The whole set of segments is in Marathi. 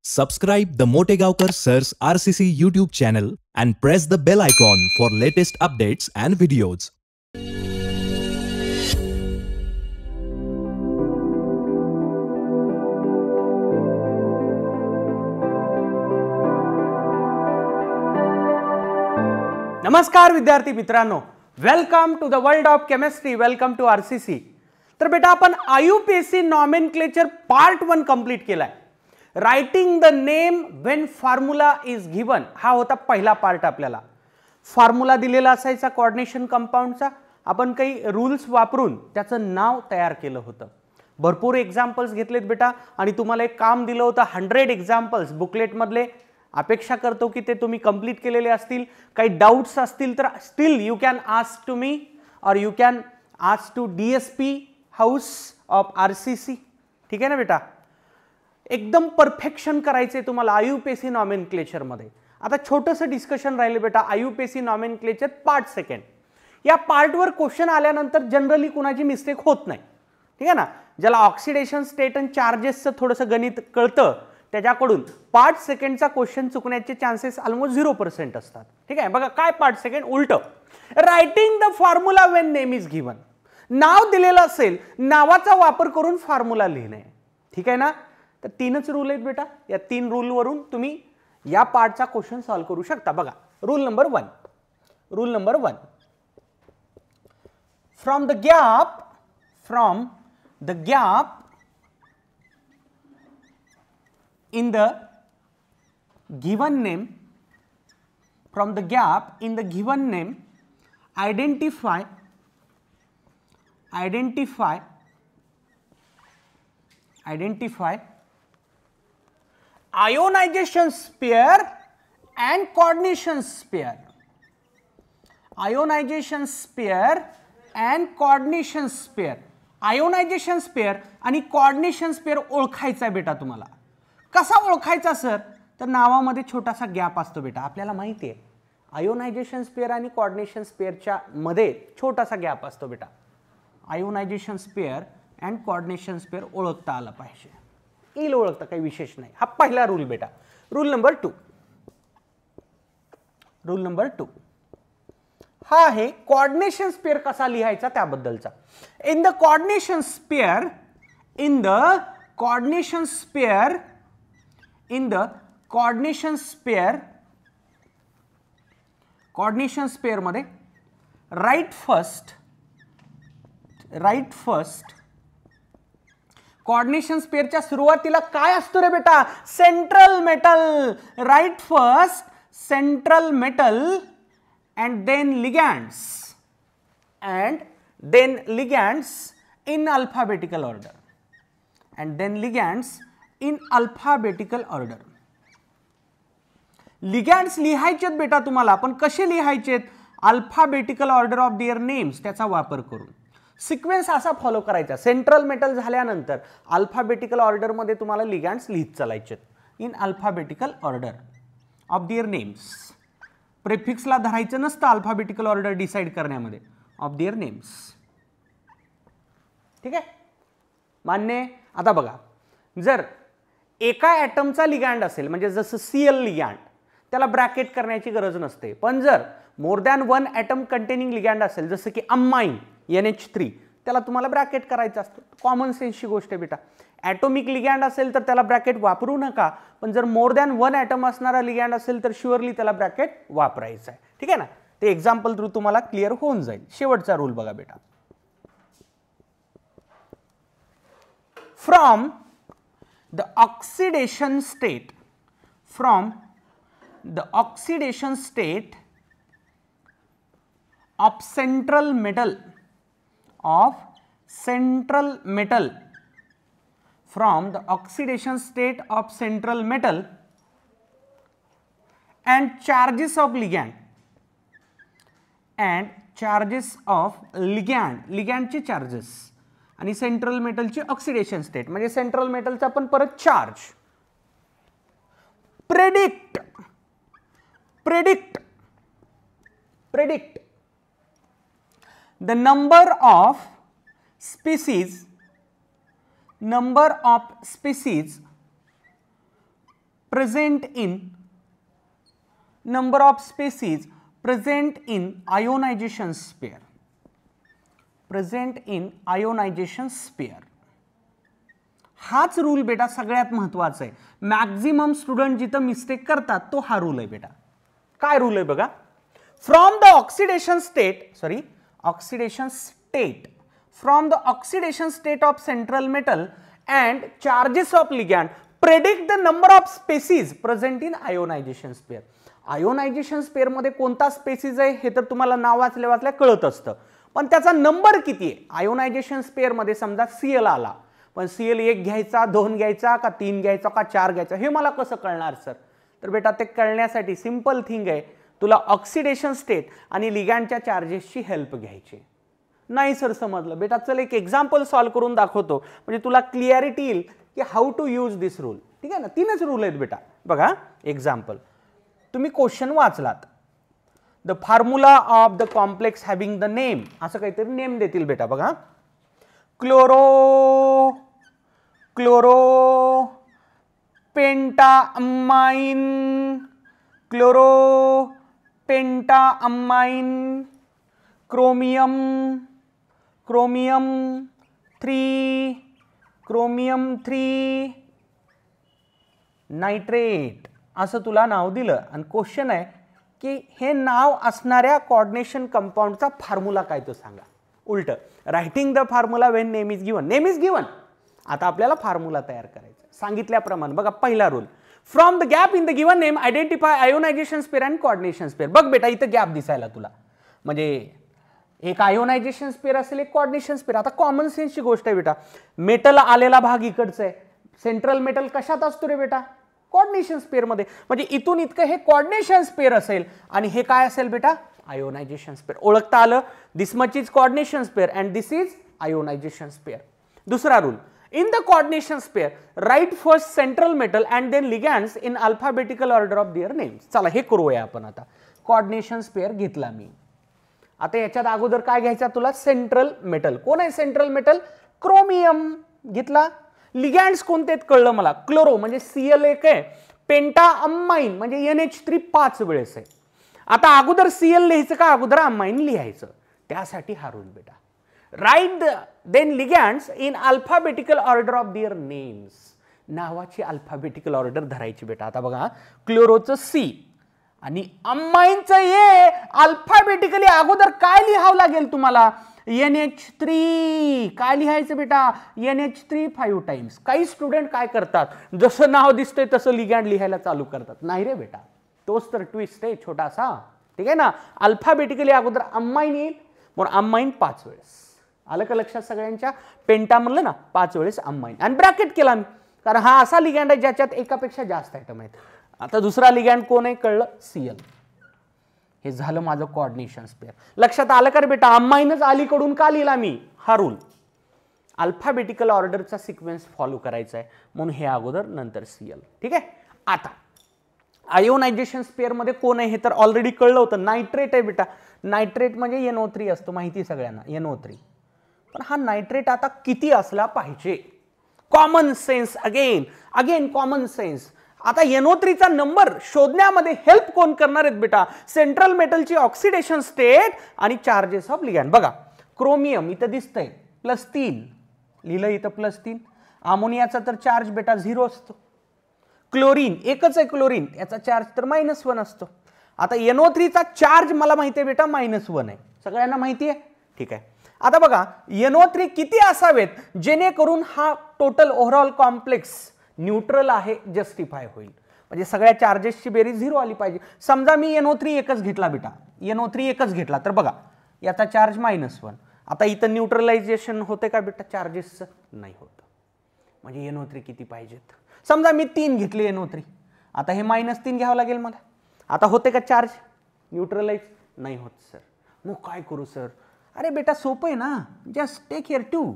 Subscribe the Motegaonkar Sir's RCC YouTube channel and press the bell icon for latest updates and videos. नमस्कार विद्यार्थी मित्रांनो, welcome to the world of chemistry, welcome to RCC. तर बेटा आपण आयुपीएससी नॉमेनक्लेचर पार्ट 1 कंप्लीट केलाय. Writing the name when formula is given हा होता पहिला पार्ट. आपल्याला फॉर्म्युला दिलेला असायचा कोऑर्डिनेशन कंपाऊंडचा, आपण काही रूल्स वापरून त्याचं नाव तयार केलं होतं. भरपूर एक्झाम्पल्स घेतलेत बेटा आणि तुम्हाला एक काम दिलं होतं 100 एक्झाम्पल्स बुकलेट मधले. अपेक्षा करतो की ते तुम्ही कंप्लीट केलेले असतील. काही डाउट्स असतील तर still you can ask to me और you can ask to DSP house of RCC. ठीक आहे ना बेटा, एकदम परफेक्शन करायचे तुम्हाला आयुपीएससी नॉमेनक्लेचर मध्ये. आता छोटंसं डिस्कशन राहिले बेटा, आयुपीएससी नॉमेनक्लेचर पार्ट 2. या पार्टवर क्वेश्चन आल्यानंतर जनरली कुणाची मिस्टेक होत नाही. ठीक आहे ना, ज्याला ऑक्सिडेशन स्टेट आणि चार्जेसचं थोडंसं गणित कळतं त्याच्याकडून पार्ट 2चा क्वेश्चन चुकण्याचे चान्सेस ऑलमोस्ट 0% असतात. ठीक आहे, बघा काय पार्ट 2 उलट. Writing the formula when name is given. नाव दिलेलं असेल, नावाचा वापर करून फॉर्म्युला लिहिणे. ठीक आहे ना, तर 3च रूल आहेत बेटा. या 3 रूल वरून तुम्ही या पार्टचा क्वेश्चन सॉल्व्ह करू शकता. बघा rule number 1. Rule number 1, from the gap in the given name, from the gap in the given name, identify ionization sphere and coordination sphere. Ionization sphere and coordination sphere. Ionization sphere आणि coordination sphere ओळखायचा बेटा तुम्हाला. कसा ओळखायचा सर? तर नावामध्ये छोटासा गॅप असतो बेटा. आपल्याला माहिती आहे आयोनायझेशन स्पेअर आणि कोऑर्डिनेशन स्पेअरच्या मध्ये छोटासा गॅप असतो बेटा. Ionization sphere and coordination sphere ओळखता आला पाहिजे. येईल ओळखता, काही विशेष नाही. हा पहिला रूल बेटा. Rule number 2. रूल नंबर 2 हा आहे कोऑर्डिनेशन स्पेअर कसा लिहायचा त्याबद्दलचा. इन द कोऑर्डिनेशन स्पेअर मध्ये राईट फर्स्ट कोऑर्डिनेशन स्पेअरच्या सुरुवातीला काय असतो रे बेटा? Central metal. Write first central metal and then ligands in alphabetical order. Ligands लिहायचेत बेटा तुम्हाला, पण कसे लिहायचेत? Alphabetical order of their names त्याचा वापर करून. सिक्वेन्स असा फॉलो करायचा. सेंट्रल मेटल झाल्यानंतर अल्फाबेटिकल ऑर्डर मध्ये तुम्हाला लिगँड्स लिहित चालायचेत in alphabetical order of their names. प्रेफिक्सला धरायचं नसतं अल्फाबेटिकल ऑर्डर डिसाइड करण्यामध्ये, ऑफ देअर नेम्स. ठीक आहे, मान्य? आता बघा, जर एका ॲटमचा लिगँड असेल म्हणजे जसं Cl लिगँड, त्याला ब्रॅकेट करण्याची गरज नसते. पण जर more than 1 item containing ligand असेल जसं की अमाइन NH3, त्याला तुम्हाला ब्रॅकेट करायचं असतं. कॉमन सेन्सची गोष्ट आहे बेटा. ॲटोमिक लिगँड असेल तर त्याला ब्रॅकेट वापरू नका, पण जर मोर दॅन 1 ॲटम असणारा लिगँड असेल तर शुअरली त्याला ब्रॅकेट वापरायचं आहे. ठीक आहे ना, ते एक्झाम्पल थ्रू तुम्हाला क्लिअर होऊन जाईल. शेवटचा रूल बघा बेटा. From the oxidation state of central metal from the oxidation state of central metal and charges of ligand चे चार्जेस आणि सेंट्रल मेटलची ऑक्सिडेशन स्टेट म्हणजे सेंट्रल मेटलचा पण परत charge. Predict the number of species present in number of species present in ionization sphere, present in ionization sphere. हाच रूल बेटा सगळ्यात महत्वाचा आहे. मॅक्झिमम स्टुडंट जिथं मिस्टेक करतात तो हा रूल आहे बेटा. काय रूल आहे बघा. From the oxidation state from the oxidation state of central metal and charges of ligand predict the number of species present in ionization sphere. Ionization sphere मध्ये कोणता स्पेसीज आहे हे तर तुम्हाला नाव वाचल्या कळत असतं, पण त्याचा नंबर किती आहे. आयोनायझेशन स्पेअर मध्ये समजा Cl आला, पण Cl 1 घ्यायचा, 2 घ्यायचा का 3 घ्यायचा का 4 घ्यायचा हे मला कसं कळणार सर. तर बेटा ते कळण्यासाठी सिंपल थिंग आहे, तुला ऑक्सिडेशन स्टेट आणि लिगँडच्या चार्जेसची हेल्प घ्यायची. नाही सर समजलं बेटा, चल एक एक्झाम्पल सॉल्व करून दाखवतो म्हणजे तुला क्लिअरिटी येईल की how to use this rule. ठीक आहे ना, 3च रूल आहेत बेटा. बघा एक्झाम्पल, तुम्ही क्वेश्चन वाचलात, the formula of the complex having the name, असं काहीतरी नेम देतील बेटा. बघा chloro pentaammine, chloro pentaammine, chromium 3 nitrate असं तुला नाव दिलं आणि क्वेश्चन आहे की हे नाव असणाऱ्या कोऑर्डिनेशन कंपाऊंडचा फॉर्म्युला काय तो सांगा. उलट writing the formula when name is given. आता आपल्याला फॉर्म्युला तयार करायचा सांगितल्याप्रमाणे. बघा पहिला rule, from the gap in the given name identify ionization sphere and coordination sphere. बघ बेटा इथं गॅप दिसायला तुला, म्हणजे एक आयोनायझेशन स्पेअर असेल, एक कोऑर्डिनेशन स्पेअर. आता कॉमन सेन्सची गोष्ट आहे बेटा, मेटल आलेला भाग इकडचा आहे, सेंट्रल मेटल कशात असतो रे बेटा, कोऑर्डिनेशन स्पेअर मध्ये. म्हणजे इथून इतकं हे कोऑर्डिनेशन स्पेअर असेल आणि हे काय असेल बेटा, आयोनायझेशन स्पेअर. ओळखता आलं, this much is coordination sphere and this is ionization sphere. दुसरा rule, in the coordination sphere write first central metal and then ligands in alphabetical order of their names. चला हे करूया आपण. आता कोऑर्डिनेशन स्पेअर घेतला मी, आता याच्यात अगोदर काय घ्यायचा तुला, सेंट्रल मेटल. कोण आहे सेंट्रल मेटल, क्रोमियम घेतला. लिगँड्स कोणते आहेत कळलं मला, क्लोरो म्हणजे Cl 1 आहे, पेंटाअमाइन म्हणजे NH3 5 वेळेस आहे. आता अगोदर Cl लिहायचं का अगोदर अमाइन लिहायचं, त्यासाठी हा रूल बेटा. Write then ligands in alphabetical order of their names, नावाची अल्फाबेटिकल ऑर्डर धरायची बेटा. आता बघा क्लोरोचं C आणि अमाइनचं ए, अल्फाबेटिकली अगोदर काय लिहावं लागेल तुम्हाला, NH3. काय लिहायचं बेटा, NH3 5 टाइम्स. काही स्टुडंट काय करतात, जसं नाव दिसतंय तसं लिगँड लिहायला चालू करतात. नाही रे बेटा, तोच तर ट्विस्ट आहे छोटासा. ठीक आहे ना, अल्फाबेटिकली अगोदर अमाइन येईल, म्हणून अमाइन 5 वेळेस. आलं का लक्षात सगळ्यांच्या. पेंटा म्हणलं ना 5 वेळेस अमाइन आणि ब्रॅकेट केला मी, कारण हा असा लिगँड आहे ज्याच्यात एकापेक्षा जास्त आयटम आहेत. आता दुसरा लिगँड कोण आहे कळलं, Cl. हे झालं माझं कोऑर्डिनेशन स्पेअर. लक्षात आलं का रे बेटा, अमाइनच अलीकडून का लिहिला मी, हा रूल. अल्फाबेटिकल ऑर्डरचा सिक्वेन्स फॉलो करायचा आहे म्हणून हे अगोदर नंतर Cl. ठीक आहे. आता आयोनायझेशन स्पेअर मध्ये कोण आहे हे तर ऑलरेडी कळलं होतं, नायट्रेट आहे बेटा. नायट्रेट म्हणजे NO3 असतो, माहिती सगळ्यांना NO3. पण हा नायट्रेट आता किती असला पाहिजे, common sense. Again common sense. आता NO3 चा नंबर शोधण्यामध्ये हेल्प कोण करणार आहेत बेटा, सेंट्रल मेटलची ऑक्सिडेशन स्टेट आणि चार्जेस ऑफ लिगँड. बघा क्रोमियम इथं दिसतंय +3 लिहिलं, इथं +3. अमोनियाचा तर चार्ज बेटा 0 असतो. क्लोरीन एकच आहे, क्लोरीन याचा चार्ज तर -1 असतो. आता NO3 चा चार्ज मला माहिती आहे बेटा -1 आहे, सगळ्यांना माहिती आहे. ठीक आहे. आता बघा NO3 किती असावेत जेणेकरून हा टोटल ओव्हरऑल कॉम्प्लेक्स न्यूट्रल आहे जस्टिफाय होईल, म्हणजे सगळ्या चार्जेसची बेरीज 0 आली पाहिजे. समजा मी NO3 एकच घेतला बेटा, NO3 एकच घेतला तर बघा याचा चार्ज -1. आता इथं न्यूट्रलायझेशन होते का बेटा चार्जेसचं, नाही होत. म्हणजे NO3 किती पाहिजेत, समजा मी 3 घेतले NO3, आता हे -3 घ्यावं लागेल मला. आता होते का चार्ज न्यूट्रलाइज, नाही होत सर. मग काय करू सर, अरे बेटा सोपं आहे ना, जस्ट टेक हिअर 2.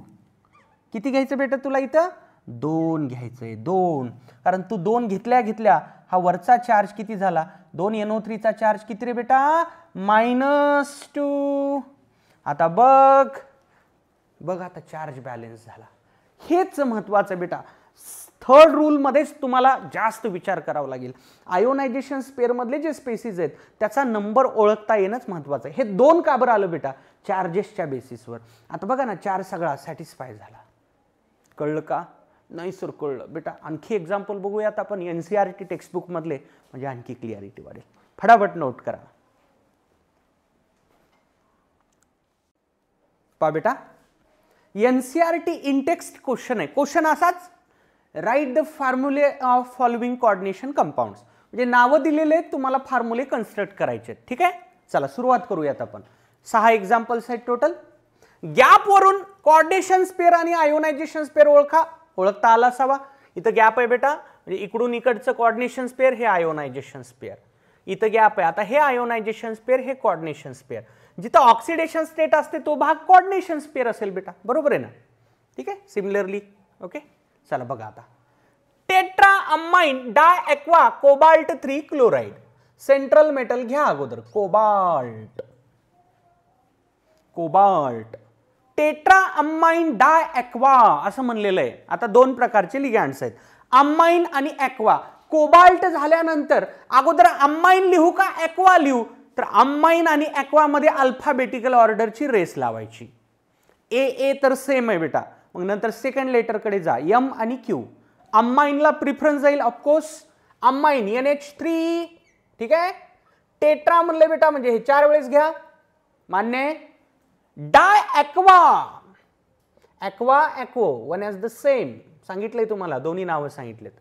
किती घ्यायचं बेटा तुला इथं, 2 घ्यायचंय, 2. कारण तू 2 घेतल्या हा वरचा चार्ज किती झाला, 2 NO3 चा चार्ज किती रे बेटा, -2. आता बघ आता चार्ज बॅलन्स झाला. हेच महत्वाचं बेटा. थर्ड रूल मध्येच तुम्हाला जास्त विचार करावा लागेल. आयोनायझेशन स्पेअर मधले जे स्पेसिस आहेत त्याचा नंबर ओळखता येणंच महत्वाचं आहे. हे 2 का बरं आलं बेटा? चार्जेसच्या बेसिसवर. आता बघा ना, 4 सगळा सॅटिस्फाय झाला. कळलं का? नाही सर कळलं बेटा. आणखी एक्झाम्पल बघूयात आपण एनसीईआरटी टेक्स्टबुक मधले, म्हणजे आणखी क्लिअरिटी वाढेल. फटाफट नोट करा. पहा बेटा, एनसीईआरटी इंटेक्स्ट क्वेश्चन आहे. क्वेश्चन असाच, write the formulae of following coordination compounds. म्हणजे नावं दिलेले आहेत, तुम्हाला फॉर्म्युले कन्स्ट्रक्ट करायचे आहेत. ठीक आहे, चला सुरुवात करूयात आपण. 6 एक्झाम्पल्स आहेत टोटल. गॅप वरून कोऑर्डिनेशन स्पेअर आणि आयोनायझेशन स्पेअर ओळखता आला असावा. इथं गॅप आहे बेटा, म्हणजे इकडून इकडचं कोऑर्डिनेशन स्पेअर, हे आयोनायझेशन स्पेअर. इथं गॅप आहे. आता हे आयोनायझेशन स्पेअर, हे कोऑर्डिनेशन स्पेअर. जिथं ऑक्सिडेशन स्टेट असते तो भाग कोऑर्डिनेशन स्पेअर असेल बेटा, बरोबर आहे ना? ठीक आहे, सिमिलरली. ओके, चला बघा आता. Tetra ammine di aqua cobalt 3 chloride. Central metal घ्या अगोदर, cobalt. Tetra ammine di aqua असं म्हणलेलं आहे. आता 2 प्रकारचे लिगँड्स आहेत, अमाइन आणि एक्वा. कोबाल्ट झाल्यानंतर अगोदर अमाइन लिहू का एक्वा लिहू? तर अमाइन आणि एक्वा मध्ये अल्फाबेटिकल ऑर्डरची रेस लावायची. ए तर सेम आहे बेटा, मग नंतर सेकंड लेटर कडे जा, एम आणि क्यू. अमाइनला प्रिफरन्स जाईल ऑफकोर्स, अमाइन NH3. ठीक आहे, टेट्रा म्हणले बेटा म्हणजे हे 4 वेळेस घ्या, मान्य. Di aqua aquo one as the same सांगितलंय तुम्हाला, दोन्ही नावं सांगितलेत.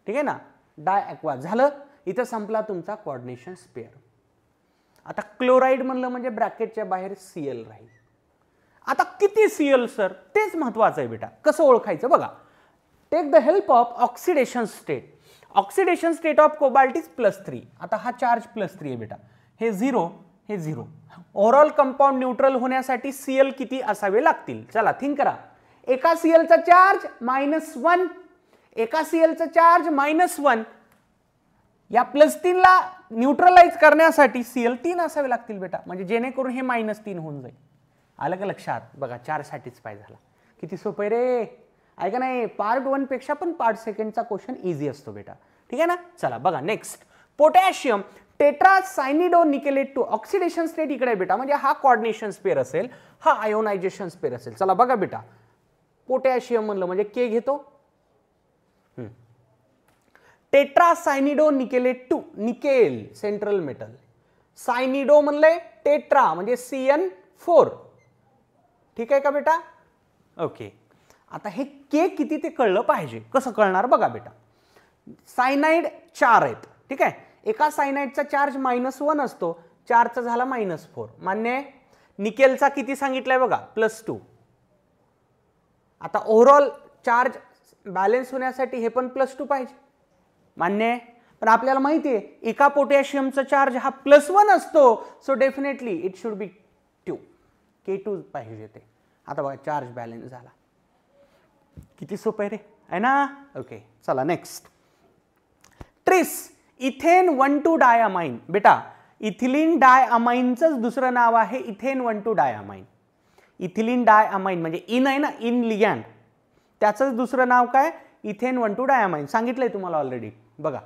ठीक आहे ना, डाय एक्वा झालं. इथं संपला तुमचा कोऑर्डिनेशन स्पेअर. आता क्लोराइड म्हणलं म्हणजे ब्रॅकेटच्या बाहेर Cl राहील. आता किती Cl सर? तेच महत्वाचं आहे बेटा. कसं ओळखायचं बघा. Take the help of oxidation state. Oxidation state of cobalt is +3. आता हा चार्ज +3 आहे बेटा, हे 0 हे 0. ओव्हरऑल कंपाऊंड न्यूट्रल होण्यासाठी Cl किती असावे लागतील? चला थिंक करा. एका Cl चा चार्ज -1, एका Cl चा चार्ज -1. या +3 ला न्यूट्रलाइज करण्यासाठी Cl 3 असावे लागतील बेटा, म्हणजे जेणेकरून हे -3 होऊन जाईल. आलं का लक्षात? बघा 4 सॅटिस्फाय झाला. किती सोपं आहे रे, ऐका नाही. पार्ट 1 पेक्षा पण पार्ट 2चा क्वेश्चन इझी असतो बेटा. ठीक आहे ना, चला बघा नेक्स्ट. पोटॅशियम टेट्रासायनिडो निकेलेट 2. ऑक्सिडेशन स्टेट इकडे आहे बेटा, म्हणजे हा कोऑर्डिनेशन स्पेअर असेल, हा आयोनायझेशन स्पेअर असेल. चला बघा बेटा, पोटॅशियम म्हणलं म्हणजे के घेतो. टेट्रासायनिडो निकेलेट 2, निकेल सेंट्रल मेटल. सायनिडो म्हणले टेट्रा म्हणजे CN4. ठीक आहे का बेटा? ओके. आता हे के किती ते कळलं पाहिजे. कसं कळणार बघा बेटा. सायनाइड 4 आहेत. ठीक आहे, एका सायनाइडचा चार्ज -1 असतो, 4चा झाला -4. मान्य. निकेलचा किती सांगितलंय बघा, +2. आता ओव्हरऑल चार्ज बॅलन्स होण्यासाठी हे पण +2 पाहिजे, मान्य. पण आपल्याला माहिती आहे एका पोटॅशियमचा चार्ज हा +1 असतो, so definitely it should be 2. K2 पाहिजे ते. आता बघा चार्ज बॅलन्स झाला. किती सोपं आहे रे, आहे ना? ओके, चला नेक्स्ट. Tris ethane 1,2 diamine. बेटा इथिलीन डायअमाइनचंच दुसरं नाव आहे इथेन 1,2 डायअमाइन. इथिलीन डायअमाइन म्हणजे इन आहे ना, इन लिगँड, त्याचंच दुसरं नाव काय? Ethane 1,2 diamine. सांगितलंय तुम्हाला ऑलरेडी. बघा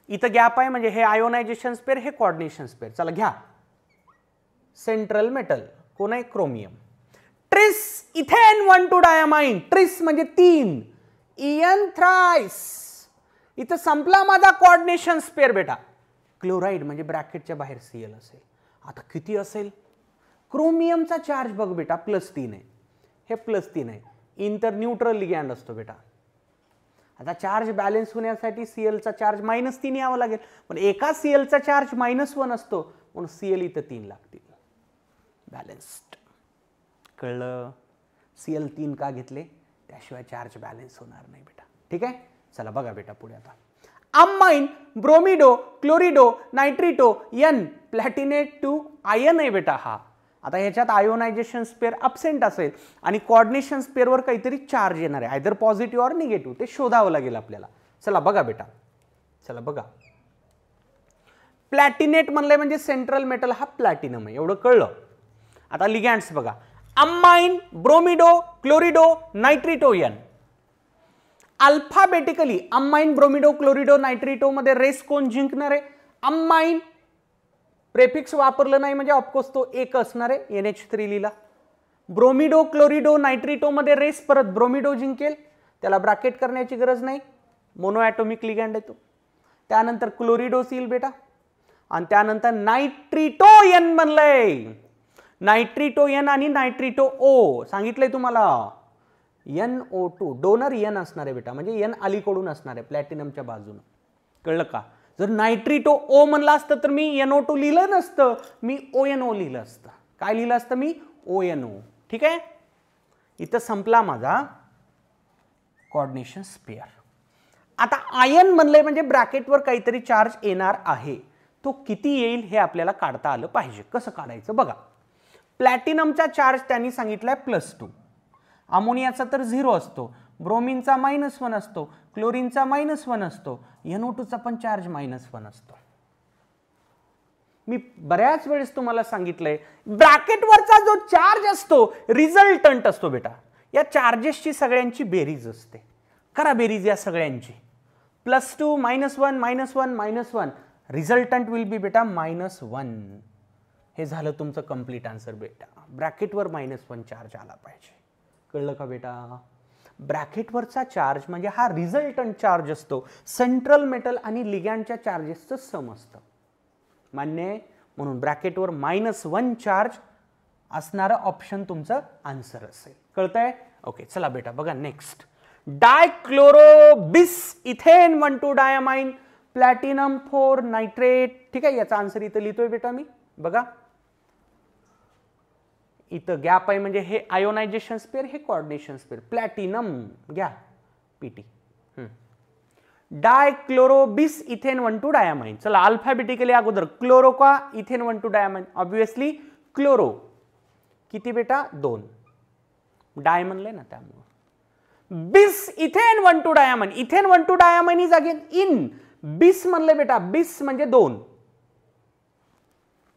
इथं गॅप आहे, म्हणजे हे आयोनायझेशन स्पेअर, हे कोऑर्डिनेशन स्पेअर. चला घ्या. सेंट्रल मेटल कोण आहे? Chromium. Tris ethane 1,2 diamine. Tris म्हणजे 3, EN थ्राइस. इथं संपला माझा कोऑर्डिनेशन स्पेअर बेटा. क्लोराइड म्हणजे ब्रॅकेटच्या बाहेर Cl असेल. आता किती असेल? क्रोमियमचा चार्ज बघ बेटा +3 आहे, हे +3 आहे. इन तर न्यूट्रल लिगँड असतो बेटा. आता चार्ज बॅलन्स होण्यासाठी Cl चा चार्ज -3 यावं लागेल, पण एका Cl चा चार्ज -1 असतो, म्हणून Cl इथं 3 लागतील. बॅलन्स्ड. कळलं? Cl 3 का घेतले? त्याशिवाय चार्ज बॅलन्स होणार नाही बेटा. ठीक आहे, चला बघा बेटा पुढे. आता amine, bromido, chlorido, nitrito, N प्लॅटिनेट 2 ion आहे बेटा हा. आता ह्याच्यात आयोनायझेशन स्पेअर अब्सेंट असेल आणि कोऑर्डिनेशन स्पेअरवर काहीतरी चार्ज येणार आहे, आयदर पॉझिटिव्ह ऑर निगेटिव्ह. ते शोधावं लागेल आपल्याला. चला बघा बेटा, चला बघा. प्लॅटिनेट म्हणलंय म्हणजे सेंट्रल मेटल हा प्लॅटिनम आहे, एवढं कळलं. आता लिगँड्स बघा. Ammine, bromido, chlorido, nitrito, N. Alphabetically ammine, bromido, chlorido, nitrito मध्ये रेस कोण जिंकणार आहे? अमाइन. प्रेफिक्स वापरलं नाही म्हणजे ऑफकोर्स तो एक असणार आहे, NH3 लिहिला. ब्रोमिडो, क्लोरिडो, नायट्रिटो मध्ये रेस परत ब्रोमिडो जिंकेल, त्याला ब्रॅकेट करण्याची गरज नाही, मोनो ॲटॉमिक लिगँड आहे तो. त्यानंतर क्लोरिडोस येईल बेटा आणि त्यानंतर नायट्रिटो एन बनलंय. नायट्रिटो एन आणि नायट्रिटो ओ सांगितलंय तुम्हाला. NO2 डोनर एन असणार आहे बेटा, म्हणजे एन अलीकडून असणार आहे प्लॅटिनमच्या बाजूने. कळलं का? जर नायट्रिटो ओ म्हणलं असतं तर मी NO2 लिहिलं नसतं, मी ONO लिहिलं असतं. काय लिहिलं असतं मी? ONO. ठीक आहे, इथं संपला माझा कोऑर्डिनेशन स्पेअर. आता आयन म्हणलंय म्हणजे ब्रॅकेटवर काहीतरी चार्ज येणार आहे, तो किती येईल हे आपल्याला काढता आलं पाहिजे. कसं काढायचं बघा. प्लॅटिनमचा चार्ज त्यांनी सांगितलाय +2, अमोनियाचा तर 0 असतो, ब्रोमिनचा -1 असतो, क्लोरीनचा -1 असतो, NO2चा पण चार्ज -1 असतो. मी बऱ्याच वेळेस तुम्हाला सांगितलंय ब्रॅकेटवरचा जो चार्ज असतो रिझल्टंट असतो बेटा. या चार्जेसची सगळ्यांची बेरीज असते. करा बेरीज या सगळ्यांची. +2 -1 -1 -1 रिझल्टंट विल बी बेटा -1. हे झालं तुमचं कंप्लीट आन्सर बेटा. ब्रॅकेटवर -1 चार्ज आला पाहिजे. कळलं का बेटा? ब्रॅकेटवरचा चार्ज म्हणजे हा रिझल्टंट चार्ज असतो, सेंट्रल मेटल आणि लिगँडच्या चार्जेसचं सम असतं. मान्य आहे? म्हणून ब्रॅकेटवर -1 चार्ज असणारं ऑप्शन तुमचं आन्सर असेल. कळतंय? ओके, चला बेटा बघा नेक्स्ट. डायक्लोरो बिस इथेन 1,2 डायमाइन प्लॅटिनम 4 नायट्रेट. ठीक आहे, याचा आन्सर इथं लिहितोय बेटा मी. बघा इथं गॅप आहे म्हणजे हे आयोनायझेशन स्पेअर, हे कोऑर्डिनेशन स्पेअर. प्लॅटिनम घ्या PT. डायक्लोरो बिस इथेन 1,2 डायमाइन. चला अल्फाबेटिकली अगोदर क्लोरो का इथेन 1,2 डायमाइन? Obviously chloro. किती बेटा? 2. डाय म्हणलंय ना त्यामुळे. बिस ethane 1,2 diamine. Ethane 1,2 diamine is again in. बिस म्हणले बेटा, बिस म्हणजे 2.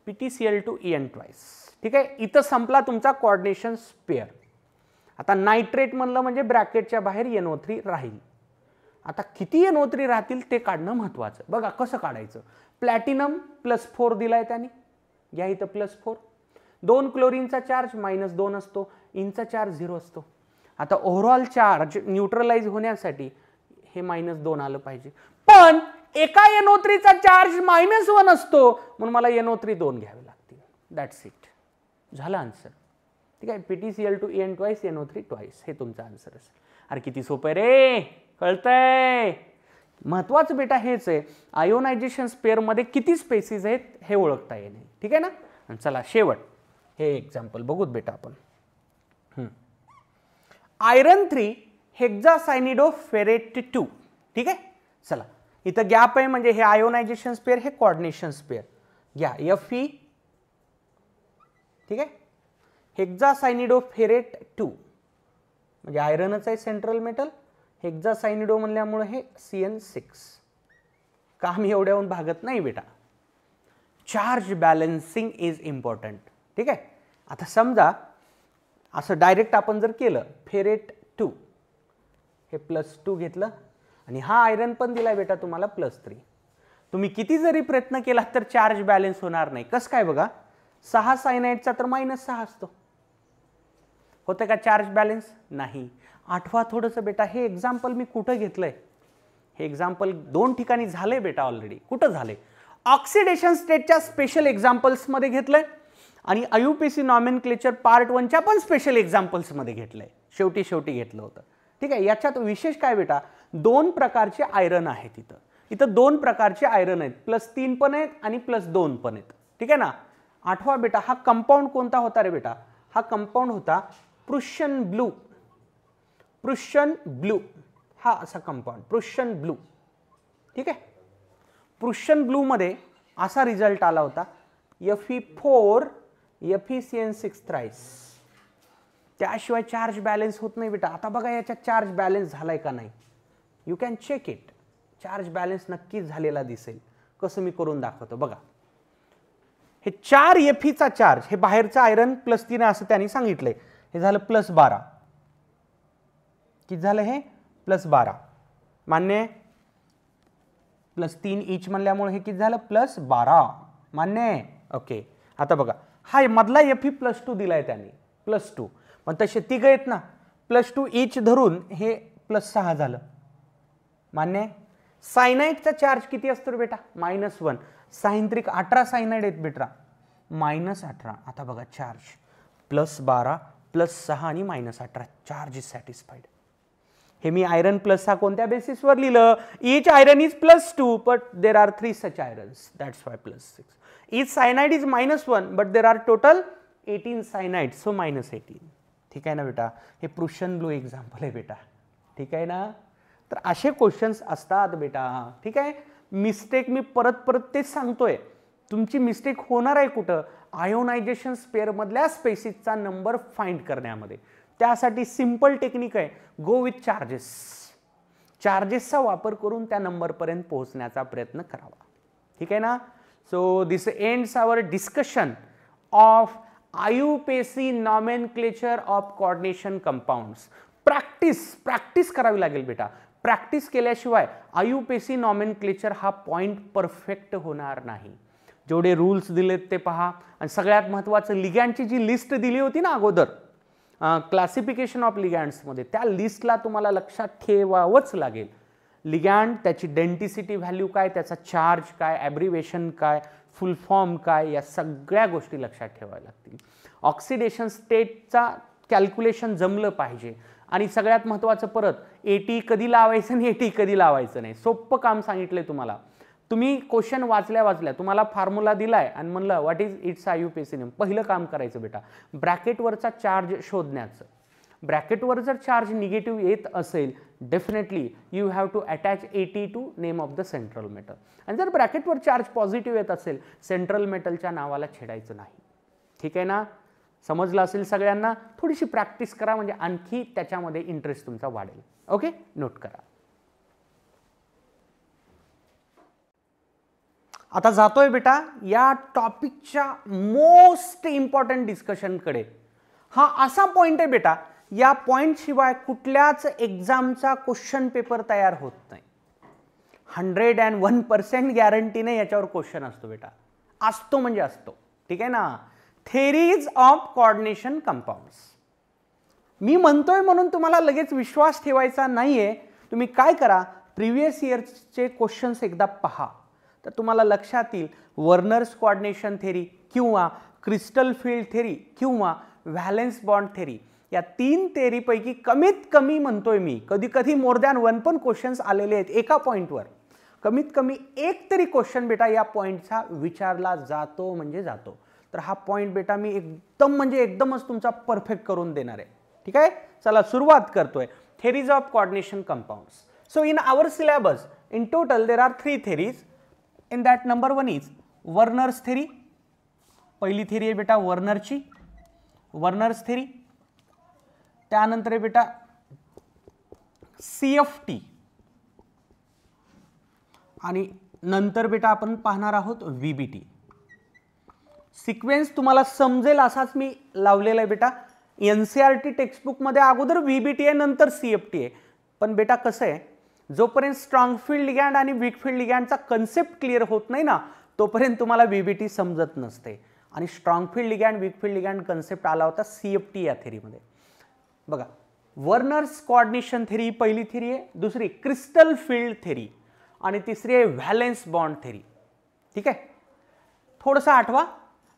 PtCl2En twice. ठीक आहे, इथं संपला तुमचा कोऑर्डिनेशन स्पेअर. आता नायट्रेट म्हणलं म्हणजे ब्रॅकेटच्या बाहेर NO3 राहील. आता किती NO3 राहतील ते काढणं महत्वाचं. बघा कसं काढायचं. प्लॅटिनम +4 दिलाय त्याने, घ्या इथं +4. 2 क्लोरीनचा चार्ज -2 असतो, इनचा चार्ज 0 असतो. आता ओव्हरऑल चार्ज न्यूट्रलाइज होण्यासाठी हे -2 आलं पाहिजे, पण एका NO3चा चार्ज -1 असतो, म्हणून मला NO3 2 घ्यावे लागतील. That's it. झालं आन्सर. ठीक आहे, PtCl2En ट्वाइस NO3 ट्वाइस. हे तुमचं आन्सर असेल. अरे किती सोपं आहे रे, कळतंय? महत्वाचं बेटा हेच आहे, आयोनायझेशन स्पेअर मध्ये किती स्पेसिस आहेत हे ओळखता येणे. ठीक आहे ना? चला शेवट हे एक्झाम्पल बघूत बेटा आपण. आयरन 3 हेक्सासायनिडोफेरेट 2. ठीक आहे, चला इथं गॅप आहे म्हणजे हे आयोनायझेशन स्पेअर, हे कोऑर्डिनेशन स्पेअर. घ्या Fe. ठीक आहे, हेक्सासायनिडोफेरेट 2 म्हणजे आयरनच आहे सेंट्रल मेटल. हेक्सासायनिडो म्हणल्यामुळे हे CN6. काम एवढ्याहून भागत नाही बेटा. Charge balancing is important. ठीक आहे, आता समजा असं डायरेक्ट आपण जर केलं फेरेट 2, हे +2 घेतलं आणि हा आयरन पण दिलाय बेटा तुम्हाला +3. तुम्ही किती जरी प्रयत्न केला तर चार्ज बॅलन्स होणार नाही. कसं काय बघा, 6 सायनाइडचा तर -6 असतो. होतं का चार्ज बॅलन्स? नाही. आठवा थोडंसं बेटा, हे एक्झाम्पल मी कुठं घेतलंय? हे एक्झाम्पल 2 ठिकाणी झालंय बेटा ऑलरेडी. कुठं झालंय? ऑक्सिडेशन स्टेटच्या स्पेशल एक्झाम्पल्समध्ये घेतलंय आणि IUPAC नॉमेनक्लेचर पार्ट 1च्या पण स्पेशल एक्झाम्पल्समध्ये घेतलंय. शेवटी घेतलं होतं. ठीक आहे, याच्यात विशेष काय बेटा, 2 प्रकारचे आयरन आहेत इथं. इथं 2 प्रकारचे आयरन आहेत, +3 पण आहेत आणि +2 पण आहेत. ठीक आहे ना? आठवा बेटा, हा कंपाऊंड कोणता होता रे बेटा? हा कंपाऊंड होता प्रुशियन ब्लू. प्रुशियन ब्लू हा असा कंपाऊंड, प्रुशियन ब्लू. ठीक आहे, प्रुशियन ब्लू मध्ये असा रिझल्ट आला होता Fe4 FeCN6 थ्राइस. त्याशिवाय चार्ज बॅलन्स होत नाही बेटा. आता बघा याच्यात चार्ज बॅलन्स झालाय का नाही, you can check it. Charge balance नक्कीच झालेला दिसेल. कसं मी करून दाखवतो बघा. हे 4 Feचा चार्ज, हे बाहेरचं आयरन +3 असं त्यांनी सांगितलंय. हे झालं +12. किती झालं हे? +12. मान्य? +3 इच म्हणल्यामुळे हे किती झालं +12. मान्य? ओके. आता बघा हा मधला Fe +2 दिलाय त्याने +2, पण तसे तिघ आहेत ना +2 इच धरून हे +6 झालं. मान्य? सायनाइडचा चार्ज किती असतो रे बेटा -1. सायंत्रिक 18 सायनाइड आहेत बेटा -18. आता बघा चार्ज +12 +6 आणि -18 चार्ज इज सॅटिस्फाईड. हे मी आयरन +6 कोणत्या बेसिसवर लिहिलं? Each iron is +2 but there are 3 such irons, that's why +6. Each cyanide is -1 but there are total 18 cyanide, so -18. ठीक आहे ना बेटा? हे प्रुशियन ब्लू एक्झाम्पल आहे बेटा. ठीक आहे ना? तर असे क्वेश्चन्स असतात बेटा. ठीक आहे? मिस्टेक मी परत तेच सांगतोय, तुमची मिस्टेक होणार आहे कुठं? आयोनायझेशन स्पेअर मधल्या स्पेसिसचा नंबर फाइंड करण्यामध्ये. त्यासाठी सिंपल टेक्निक आहे, गो विथ चार्जेस. चार्जेसचा वापर करून त्या नंबरपर्यंत पोहोचण्याचा प्रयत्न करावा. ठीक आहे ना? So this ends our discussion of IUPAC nomenclature of coordination compounds. Practice करावी लागेल बेटा. प्रॅक्टिस केल्याशिवाय IUPAC नॉमेनक्लेचर हा पॉइंट परफेक्ट होणार नाही. जेवढे रूल्स दिलेत ते पहा, आणि सगळ्यात महत्त्वाचं लिगॅंडची जी लिस्ट दिली होती ना अगोदर क्लासिफिकेशन ऑफ लिगॅंड्समध्ये, त्या लिस्टला तुम्हाला लक्षात ठेवावंच लागेल. लिगॅंड, त्याची डेन्सिटी व्हॅल्यू काय, त्याचा चार्ज काय, ॲब्रिवेशन काय, फुल फॉर्म काय, या सगळ्या गोष्टी लक्षात ठेवाव्या लागतील. ऑक्सिडेशन स्टेटचा कॅल्क्युलेशन जमलं पाहिजे. आणि सगळ्यात महत्त्वाचं परत AT कधी लावायचं आणि AT कधी लावायचं नाही. सोपं काम सांगितलंय तुम्हाला. तुम्ही क्वेश्चन वाचल्या तुम्हाला फॉर्म्युला दिलाय आणि म्हणलं what is it's IUPAC name. पहिलं काम करायचं बेटा ब्रॅकेटवरचा चार्ज शोधण्याचं. ब्रॅकेटवर जर चार्ज निगेटिव्ह येत असेल, definitely you have to attach AT to name of the central metal. आणि जर ब्रॅकेटवर चार्ज पॉझिटिव्ह येत असेल, सेंट्रल मेटलच्या नावाला छेडायचं नाही. ठीक आहे ना? समजलं असेल सगळ्यांना? थोडीशी प्रॅक्टिस करा म्हणजे आणखी त्याच्यामध्ये इंटरेस्ट तुमचा वाढेल. ओके, नोट करा. आता जातोय बेटा या टॉपिकच्या मोस्ट इम्पॉर्टंट डिस्कशनकडे. हा असा पॉइंट आहे बेटा, या पॉइंट शिवाय कुठल्याच एक्झामचा क्वेश्चन पेपर तयार होत नाही. 101% गॅरंटीने याच्यावर क्वेश्चन असतो बेटा. असतो म्हणजे असतो. ठीक आहे ना? Theories of coordination compounds. मी म्हणतोय म्हणून तुम्हाला लगेच विश्वास ठेवायचा नाहीये. तुम्ही काय करा, प्रिव्हियस इयरचे क्वेश्चन्स एकदा पहा, तर तुम्हाला लक्षात येईल. वर्नर्स कोऑर्डिनेशन थेरी किंवा क्रिस्टल फील्ड थेरी किंवा व्हॅलेन्स बॉन्ड थेरी, या 3 थेरीपैकी कमीत कमी म्हणतोय मी, कधी कधी मोर दॅन 1 पण क्वेश्चन्स आलेले आहेत एका पॉईंटवर. कमीत कमी एक तरी क्वेश्चन बेटा या पॉईंटचा विचारला जातो म्हणजे जातो. तर हा पॉइंट बेटा मी एकदम म्हणजे एकदमच तुमचा परफेक्ट करून देणार आहे. ठीक आहे? चला सुरुवात करतोय. Theories of coordination compounds. So in our syllabus in total there are 3 theories. In that number 1 is Werner's theory. पहिली थेरी आहे बेटा वर्नरची, वर्नर्स थेरी. त्यानंतर आहे बेटा CFT, आणि नंतर बेटा आपण पाहणार आहोत VBT. सिक्वेन्स तुम्हाला समजेल असाच मी लावलेला आहे बेटा. NCERT टेक्स्टबुक मध्ये अगोदर VBT आहे, नंतर CFT आहे. पण बेटा कसं आहे, जोपर्यंत स्ट्रॉंग फील्ड लिगॅंड आणि वीक फील्ड लिगॅंडचा कन्सेप्ट क्लिअर होत नाही ना, तोपर्यंत तुम्हाला VBT समजत नसते. आणि strong field ligand weak field ligand concept आला होता CFT या थेरीमध्ये. बघा, वर्नर्स कोऑर्डिनेशन थेरी पहिली थेरी आहे, दुसरी क्रिस्टल फील्ड थेरी, आणि तिसरी आहे व्हॅलेन्स बॉन्ड थेरी. ठीक आहे? थोडंसं आठवा,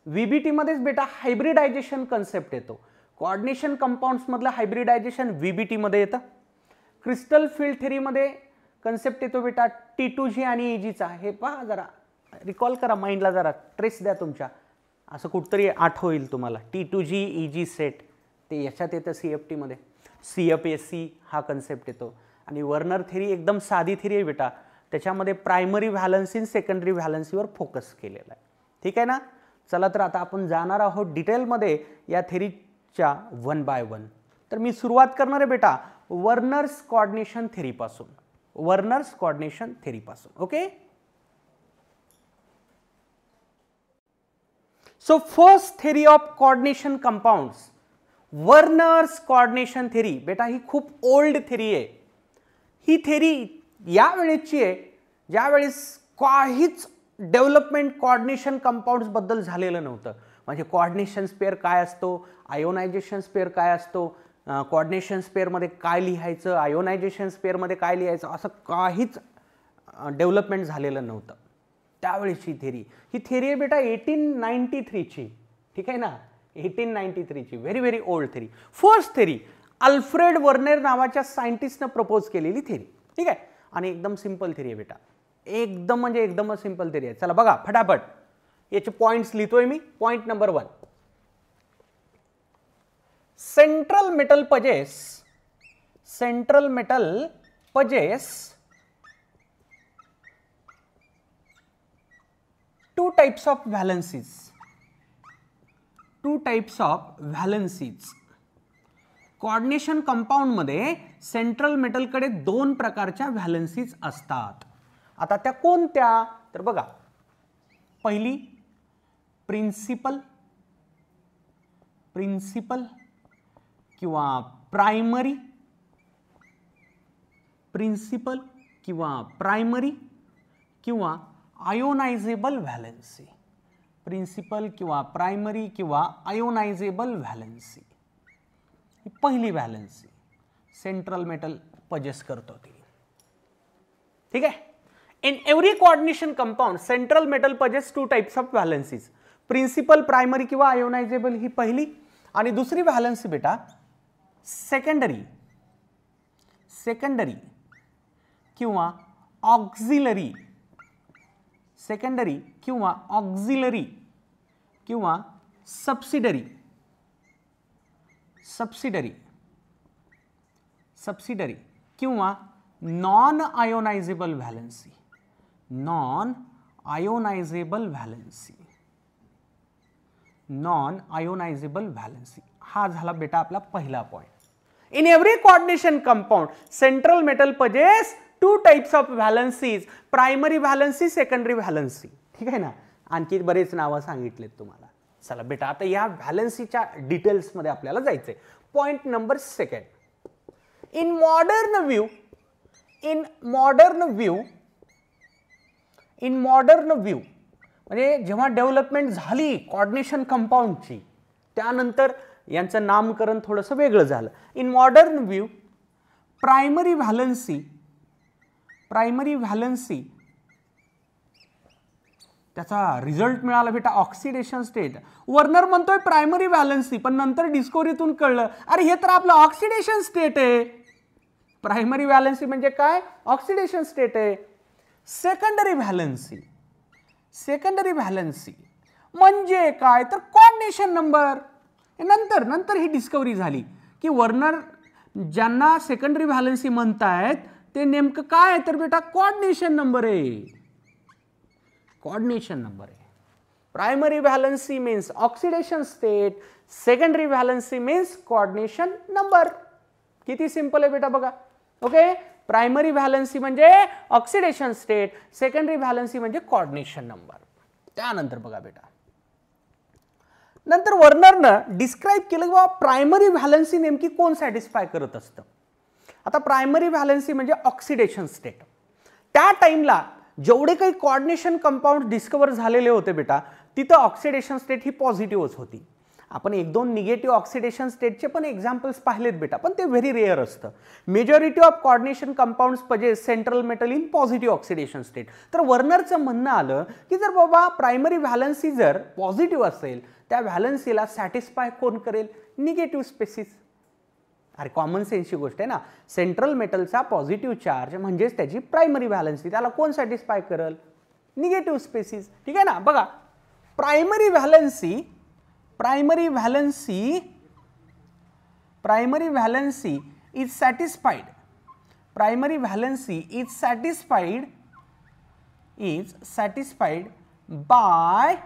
VBT मध्येच बेटा हायब्रिडायझेशन कन्सेप्ट येतो. कोऑर्डिनेशन कंपाऊंड्स मधलं हायब्रिडायझेशन VBT मध्ये येतं. क्रिस्टल फील्ड थेरीमध्ये कन्सेप्ट येतो बेटा T2G आणि EGचा. हे पहा, जरा रिकॉल करा, माइंडला जरा ट्रेस द्या तुमच्या, असं कुठतरी आठवेल तुम्हाला. T2G EG सेट ते याच्यात येतं CFT मध्ये. CFAC हा कन्सेप्ट येतो. आणि वर्नर थेरी एकदम साधी थेरी आहे बेटा, त्याच्यामध्ये प्रायमरी व्हॅलन्सी सेकंडरी व्हॅलन्सीवर फोकस केलेला आहे. ठीक आहे ना? चला तर आता आपण जाणार आहोत डिटेलमध्ये या थेरीच्या 1 by 1. तर मी सुरुवात करणार आहे बेटा वर्नर्स कोऑर्डिनेशन थेरी पासून. वर्नर्स कोऑर्डिनेशन थेरी पासून. Okay, so first theory of coordination compounds, Werner's coordination theory. बेटा ही खूप ओल्ड थेरी आहे. ही थेरी या वेळेची आहे ज्यावेळेस काहीच डेव्हलपमेंट कोऑर्डिनेशन कंपाऊंड्स बद्दल झालेलं नव्हतं. म्हणजे कोऑर्डिनेशन स्पेअर काय असतो, आयोनायझेशन स्पेअर काय असतो, कोऑर्डिनेशन स्पेअरमध्ये काय लिहायचं, आयोनायझेशन स्पेअरमध्ये काय लिहायचं, असं काहीच डेव्हलपमेंट झालेलं नव्हतं त्यावेळेची थेरी. ही थेरी आहे बेटा 1893ची. ठीक आहे ना, 1893ची. Very very old theory. First theory Alfred Werner नावाच्या सायंटिस्टनं प्रपोज केलेली थेरी. ठीक आहे, आणि एकदम सिंपल थेरी आहे बेटा, एकदम म्हणजे एकदमच सिंपल थेरी आहे. चला बघा फटाफट याचे पॉइंट्स लिहितोय मी. Point number 1, central metal possess two types of valencies. Coordination compound मध्ये सेंट्रल मेटल कडे 2 प्रकारच्या व्हॅलेन्सीज असतात. आता त्या कोणत्या तर बघा, पहिली प्रिन्सिपल किंवा प्रायमरी, किंवा आयोनायझेबल व्हॅलेन्सी. प्रिन्सिपल किंवा प्रायमरी किंवा आयोनायझेबल व्हॅलेन्सी ही पहिली व्हॅलेन्सी सेंट्रल मेटल पजेस करतो ती. ठीक आहे. In every coordination compound central metal possess 2 types of valencies. Principal, primary किंवा आयोनायझेबल ही पहिली, आणि दुसरी व्हॅलेन्सी बेटा सेकंडरी किंवा ऑक्झिलरी, किंवा सबसिडरी किंवा नॉन आयोनायझेबल व्हॅलेन्सी. हा झाला बेटा आपला पहिला point. In every coordination compound central metal possess 2 types of valencies, primary valency, secondary valency. ठीक आहे ना, आणखी बरेच नावं सांगितलेत तुम्हाला. चला बेटा आता या व्हॅलेन्सीच्या डिटेल्स मध्ये आपल्याला जायचंय. Point number 2, in modern view म्हणजे जेव्हा डेव्हलपमेंट झाली कोऑर्डिनेशन कंपाऊंडची त्यानंतर यांचं नामकरण थोडंसं वेगळं झालं. In modern view primary valency त्याचा रिझल्ट मिळाला बेटा ऑक्सिडेशन स्टेट. वर्नर म्हणतोय प्रायमरी व्हॅलेन्सी, पण नंतर डिस्कव्हरीतून कळलं अरे हे तर आपलं ऑक्सिडेशन स्टेट आहे. प्रायमरी व्हॅलेन्सी म्हणजे काय, ऑक्सिडेशन स्टेट आहे. सेकंडरी व्हॅलेन्सी म्हणजे काय तर कोऑर्डिनेशन नंबर. नंतर ही डिस्कव्हरी झाली की वर्नर ज्यांना सेकंडरी व्हॅलेन्सी म्हणतायत ते नेमकं काय आहे तर बेटा कोऑर्डिनेशन नंबर आहे. Primary valency means oxidation state, secondary valency means coordination number. किती सिंपल आहे बेटा बघा. ओके, प्रायमरी व्हॅलेन्सी म्हणजे ऑक्सिडेशन स्टेट, सेकंडरी व्हॅलेन्सी म्हणजे कोऑर्डिनेशन नंबर. त्यानंतर बघा बेटा, नंतर वर्नरनं डिस्क्राइब केलं की बाबा प्रायमरी व्हॅलेन्सी नेमकी कोण सॅटिस्फाय करत असतं. आता प्रायमरी व्हॅलेन्सी म्हणजे ऑक्सिडेशन स्टेट. त्या टाइमला जेवढे काही कोऑर्डिनेशन कंपाऊंड डिस्कवर झालेले होते बेटा तिथं ऑक्सिडेशन स्टेट ही पॉझिटिव्हच होती. आपण 1-2 निगेटिव्ह ऑक्सिडेशन स्टेटचे पण एक्झाम्पल्स पाहिलेत बेटा, पण ते व्हेरी रेअर असतं. Majority of coordination compounds possess central metal in positive oxidation state. तर वर्नरचं म्हणणं आलं की जर बाबा प्रायमरी व्हॅलेन्सी जर पॉझिटिव्ह असेल त्या व्हॅलेन्सीला सॅटिस्फाय कोण करेल, निगेटिव्ह स्पेसिस. अरे कॉमन सेन्सची गोष्ट आहे ना, सेंट्रल मेटलचा पॉझिटिव्ह चार्ज म्हणजेच त्याची प्रायमरी व्हॅलेन्सी, त्याला कोण सॅटिस्फाय करेल, निगेटिव्ह स्पेसिस. ठीक आहे ना. बघा primary valency is satisfied by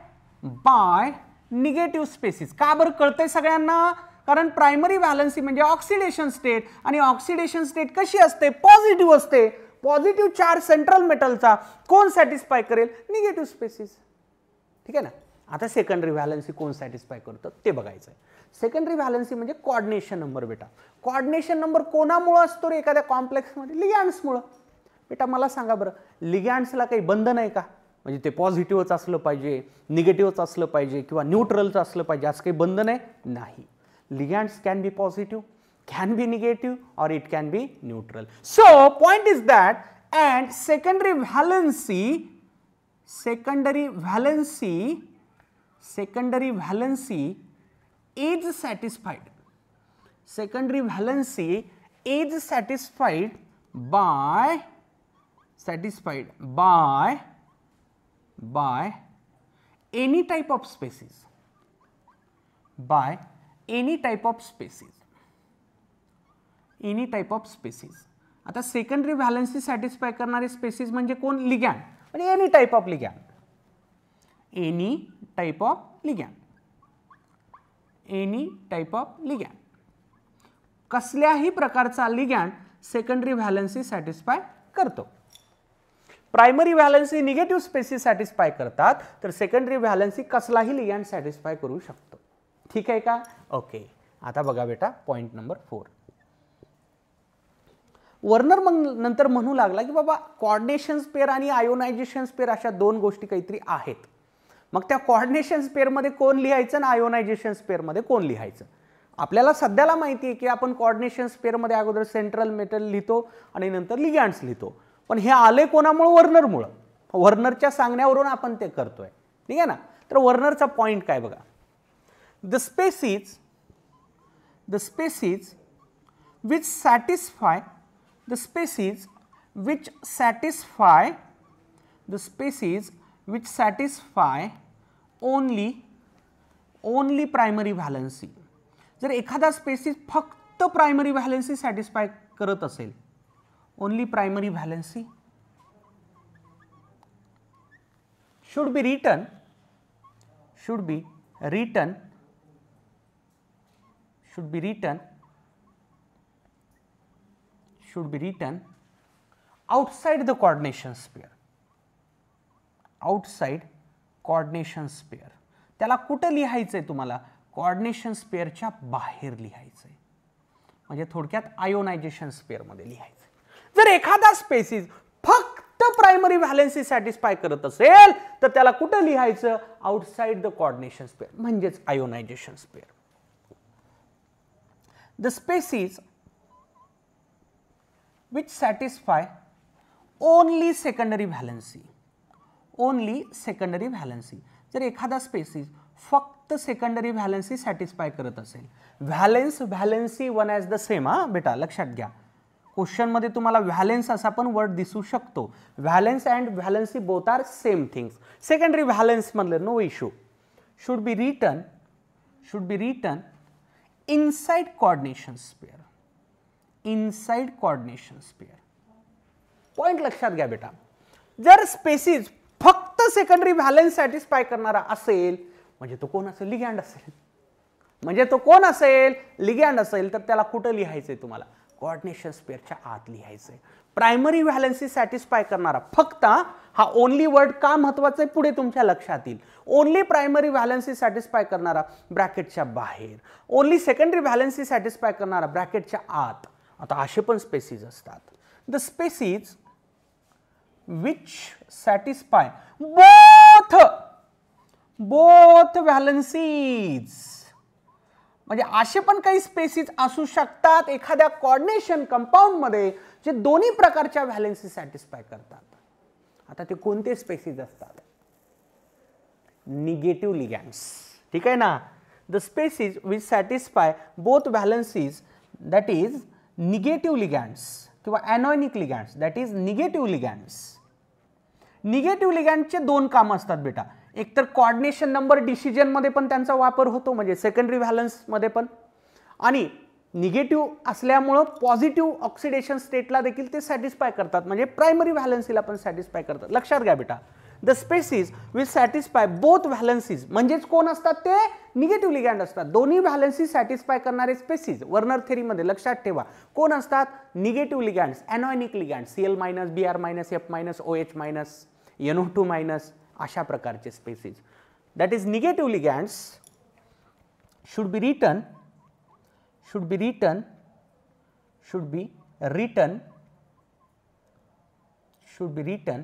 negative species. का बरं कळतंय सगळ्यांना, कारण प्रायमरी व्हॅलेन्सी म्हणजे ऑक्सिडेशन स्टेट, आणि ऑक्सिडेशन स्टेट कशी असते, पॉझिटिव्ह असते. पॉझिटिव्ह चार्ज सेंट्रल मेटलचा कोण सॅटिस्फाय करेल, निगेटिव्ह स्पेसिस. ठीक आहे ना. आता सेकंडरी व्हॅलेन्सी कोण सॅटिस्फाय करतं ते बघायचं आहे. सेकंडरी व्हॅलेन्सी म्हणजे कोऑर्डिनेशन नंबर बेटा. कोऑर्डिनेशन नंबर कोणामुळे असतो रे एखाद्या कॉम्प्लेक्समध्ये, लिगॅंड्समुळे. बेटा मला सांगा बरं, लिगॅंड्सला काही बंधन आहे का? म्हणजे ते पॉझिटिव्हच असलं पाहिजे, निगेटिव्हच असलं पाहिजे किंवा न्यूट्रलच असलं पाहिजे असं काही बंधन आहे? नाही. Ligands can be positive, can be negative or it can be neutral. So point is that and secondary valency is satisfied. Secondary valency is satisfied by any type of species. Any type of species. आता सेकंडरी व्हॅलेन्सी सॅटिस्फाय करणारे स्पेसिस म्हणजे कोण? लिगॅंड. म्हणजे एनी टाइप ऑफ लिगॅंड, कसल्याही प्रकारचा लिगॅंड सेकंडरी व्हॅलेन्सी सॅटिस्फाय करतो. Primary valency negative species satisfy करतात, तर सेकंडरी व्हॅलेन्सी कसलाही लिगॅंड सॅटिस्फाय करू शकतो. ठीक आहे का? ओके. आता बघा बेटा पॉइंट नंबर 4. वर्नर मग नंतर म्हणू लागला की बाबा कोऑर्डिनेशन पेअर आणि आयोनायझेशन पेअर अशा दोन गोष्टी काहीतरी आहेत. मग त्या कोऑर्डिनेशन पेअर मध्ये कोण लिहायचं आणि आयोनायझेशन पेअर मध्ये कोण लिहायचं? आपल्याला सध्याला माहिती आहे की आपण कोऑर्डिनेशन पेअर मध्ये अगोदर सेंट्रल मेटल लिहितो आणि नंतर लिगॅंड्स लिहितो. पण हे आले कोणामुळे? वर्नरमुळे. वर्नरच्या सांगण्यावरून आपण ते करतोय. ठीक आहे ना? तर वर्नरचा पॉइंट काय बघा. The species which satisfy only primary valency. जर एखादा स्पेसिस फक्त प्रायमरी व्हॅलेन्सी सॅटिस्फाय करत असेल, only primary valency should be written outside the coordination sphere. त्याला कुठं लिहायचंय तुम्हाला? कोऑर्डिनेशन स्पेअरच्या बाहेर लिहायचंय. म्हणजे थोडक्यात आयोनायझेशन स्पेअर मध्ये लिहायचंय. जर एखादा स्पेसिस फक्त प्रायमरी व्हॅलेन्सी सॅटिस्फाय करत असेल तर त्याला कुठं लिहायचं? आउटसाइड द कोऑर्डिनेशन स्पेअर, म्हणजेच ionization sphere. The species which satisfy only secondary valency. जर एखादा स्पेसिस फक्त सेकंडरी व्हॅलेन्सी सॅटिस्फाय करत असेल, valency one as the same. हा बेटा लक्षात घ्या, क्वेश्चन मध्ये तुम्हाला व्हॅलेन्स असा पण वर्ड दिसू शकतो. Valence and valency both are same things. Secondary valence म्हणलं no issue. Should be written inside coordination sphere. Point लक्षात घ्या बेटा. जर स्पेसिस फक्त सेकंडरी व्हॅलेन्स सॅटिस्फाय करणारा असेल म्हणजे तो कोण असेल? लिगॅंड असेल. तर त्याला कुठं लिहायचंय तुम्हाला? कोऑर्डिनेशन स्पेअरच्या आत लिहायचंय. प्रायमरी व्हॅलेन्सी सॅटिस्फाय करणारा फक्त, हा ओनली वर्ड का महत्वाचा आहे पुढे तुमच्या लक्षात येईल. ओनली प्रायमरी व्हॅलेन्सी सॅटिस्फाय करणारा ब्रॅकेटच्या बाहेर, ओनली सेकंडरी व्हॅलेन्सी सॅटिस्फाय करणारा ब्रॅकेटच्या आत. आता असे पण स्पेसिस असतात. The species which satisfy both valencies. म्हणजे असे पण काही स्पेसिस असू शकतात एखाद्या कोऑर्डिनेशन कंपाऊंड मध्ये जे दोन्ही प्रकारच्या व्हॅलेन्सी सॅटिस्फाय करतात. आता ते कोणते स्पेसिस असतात? Negative ligands. ठीक आहे ना? The species which satisfy both valencies, that is negative ligands किंवा anionic ligands, that is negative ligands. Negative लिगॅंडचे दोन काम असतात बेटा. एक तर कोऑर्डिनेशन नंबर डिसिजन मध्ये पण त्यांचा वापर होतो, म्हणजे सेकंडरी व्हॅलेन्स मध्ये पण, आणि निगेटिव्ह असल्यामुळं पॉझिटिव्ह ऑक्सिडेशन स्टेटला देखील ते सॅटिस्फाय करतात, म्हणजे प्रायमरी व्हॅलेन्सीला पण सॅटिस्फाय करतात. लक्षात घ्या बेटा. The species which satisfy both valencies म्हणजेच कोण असतात? ते निगेटिव्ह लिगॅंड असतात. दोन्ही व्हॅलेन्सी सॅटिस्फाय करणारे स्पेसिस वर्नर थेरीमध्ये लक्षात ठेवा कोण असतात? Negative ligands, anionic ligands, Cl-, Br-, F-, OH-, NO2-, अशा प्रकारचे species. That is negative ligands should be written should be written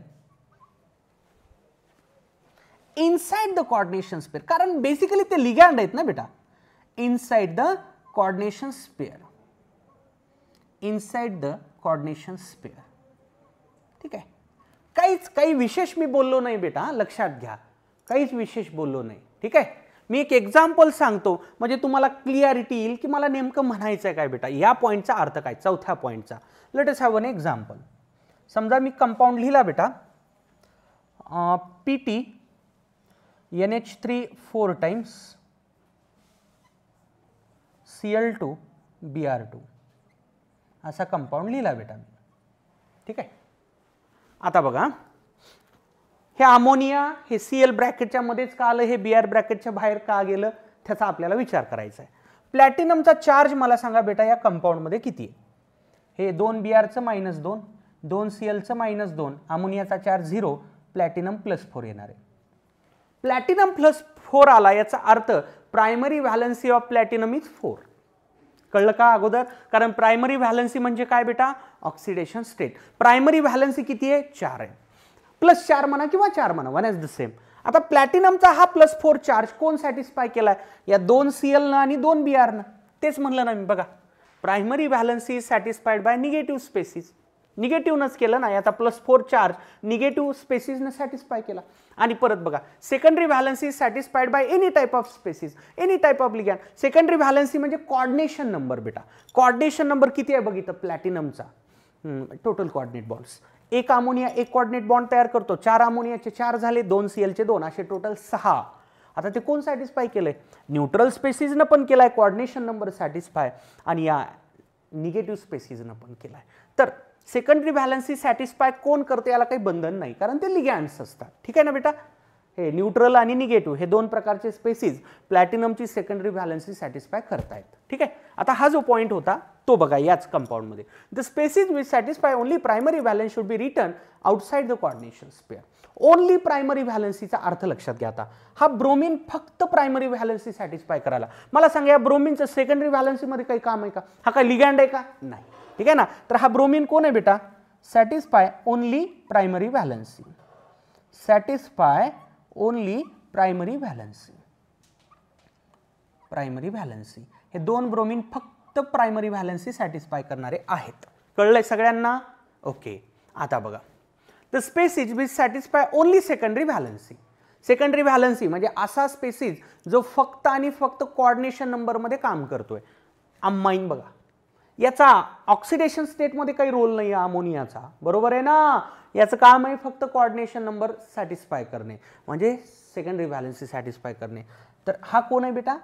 inside the coordination sphere, कारण बेसिकली ते लिगॅंड आहेत ना बेटा, inside the coordination sphere, inside the coordination sphere. ठीक आहे, काही विशेष मी बोललो नाही बेटा, लक्षात घ्या, काहीच विशेष बोललो नाही. ठीक आहे, मी एक एक्झाम्पल सांगतो म्हणजे तुम्हाला क्लिअरिटी येईल की मला नेमकं म्हणायचं आहे काय बेटा, या पॉईंटचा अर्थ काय, चौथ्या पॉईंटचा. Let us have one example. समजा मी कंपाऊंड लिहिला बेटा, PT NH3 4 times Cl2 Br2 असा कंपाऊंड लिहिला बेटा मी. ठीक आहे, आता बघा, हे अमोनिया हे Cl ब्रॅकेटच्या मध्येच का आलं, हे Br ब्रॅकेटच्या बाहेर का गेलं, त्याचा आपल्याला विचार करायचा आहे. प्लॅटिनमचा चार्ज मला सांगा बेटा या कंपाऊंडमध्ये किती आहे. हे 2 Brचं -2, 2 Clचं -2, अमोनियाचा चार्ज 0, प्लॅटिनम +4 येणार आहे. प्लॅटिनम +4 आला याचा अर्थ primary valency of platinum is 4. कळलं का अगोदर, कारण प्रायमरी व्हॅलन्सी म्हणजे काय बेटा, ऑक्सिडेशन स्टेट. प्रायमरी व्हॅलन्सी किती आहे, 4 आहे. +4 म्हणा किंवा 4 म्हणा, वन इज द सेम. आता प्लॅटिनमचा हा +4 चार्ज कोण सॅटिस्फाय केलाय, या 2 Cl आणि 2 Br न. तेच म्हणलं ना मी, बघा, primary valency is satisfied by negative species. निगेटिव्हनच केलं ना, याचा +4 चार्ज निगेटिव्ह स्पेसिसने सॅटिस्फाय केला. आणि परत बघा, secondary valency is satisfied by any type of species, any type of ligand. Secondary valency म्हणजे कोऑर्डिनेशन नंबर बेटा. कोऑर्डिनेशन नंबर किती आहे बघितलं प्लॅटिनमचा, टोटल कोऑर्डिनेट बॉन्ड्स. एक अमोनिया एक कोऑर्डिनेट बॉन्ड तयार करतो, 4 अमोनियाचे 4 झाले, 2 Clचे 2, असे टोटल 6. आता ते कोण सॅटिस्फाय केलंय, न्यूट्रल स्पेसिसनं पण केलाय कोऑर्डिनेशन नंबर सॅटिस्फाय, आणि या निगेटिव्ह स्पेसिसनं पण केलाय. तर सेकंडरी व्हॅलन्सी सॅटिस्फाय कोण करते याला काही बंधन नाही, कारण ते लिगॅंड्स असतात. ठीक आहे ना बेटा, हे न्यूट्रल आणि निगेटिव्ह हे 2 प्रकारचे स्पेसिस प्लॅटिनमची सेकंडरी व्हॅलन्सी सॅटिस्फाय करतायत. ठीक आहे, आता हा जो पॉईंट होता तो बघा याच कंपाऊंडमध्ये, the species which satisfy only primary valence should be written outside the coordination sphere. Only primary व्हॅलन्सीचा अर्थ लक्षात घ्या. आता हा ब्रोमिन फक्त प्रायमरी व्हॅलन्सी सॅटिस्फाय करायला. मला सांगा, या ब्रोमिनचं सेकंडरी व्हॅलन्सीमध्ये काही काम आहे का, हा काय लिगॅंड आहे का, नाही. ठीक आहे ना, तर हा ब्रोमिन कोण आहे बेटा, satisfy only primary valency, satisfy only primary valency, primary valency. हे 2 ब्रोमिन फक्त प्रायमरी व्हॅलन्सी सॅटिस्फाय करणारे आहेत. कळलंय सगळ्यांना, ओके. आता बघा, the species which satisfy only secondary valency. Secondary valency म्हणजे असा स्पेसिस जो फक्त आणि फक्त कोऑर्डिनेशन नंबरमध्ये काम करतोय. अमाइन बघा, याचा ऑक्सिडेशन स्टेटमध्ये काही रोल नाही आहे अमोनियाचा, बरोबर आहे ना. याचं काम आहे फक्त कोऑर्डिनेशन नंबर सॅटिस्फाय करणे, म्हणजे सेकंडरी व्हॅलन्सी सॅटिस्फाय करणे. तर हा कोण आहे बेटा,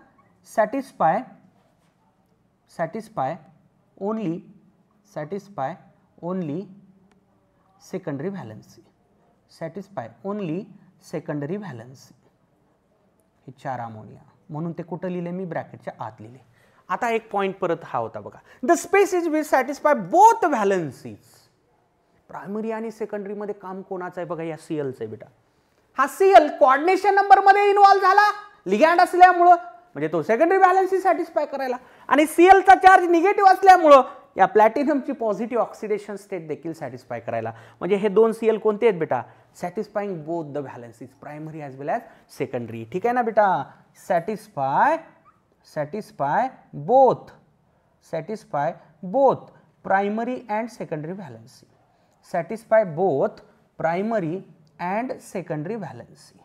satisfy only secondary valency, satisfy only secondary valency. हे 4 अमोनिया, म्हणून ते कुठं लिहिले मी, ब्रॅकेटच्या आत लिहिले. आता एक पॉइंट परत हा होता बघा, the species which satisfy both valencies. Primary आणि सेकंडरी मध्ये काम कोणाचं आहे बघा, या Clचं आहे बेटा. हा Cl कोऑर्डिनेशन नंबर मध्ये इन्व्हॉल्व झाला लिगॅंड असल्यामुळं, म्हणजे तो सेकंडरी व्हॅलन्सी सॅटिस्फाय करायला, आणि Clचा चार्ज निगेटिव्ह असल्यामुळं या प्लॅटिनमची पॉझिटिव्ह ऑक्सिडेशन स्टेट देखील सॅटिस्फाय करायला. म्हणजे हे 2 Cl कोणते आहेत बेटा, satisfying both the valencies, primary as well as secondary. ठीक आहे ना बेटा, satisfy both primary and secondary valency, satisfy both primary and secondary valency.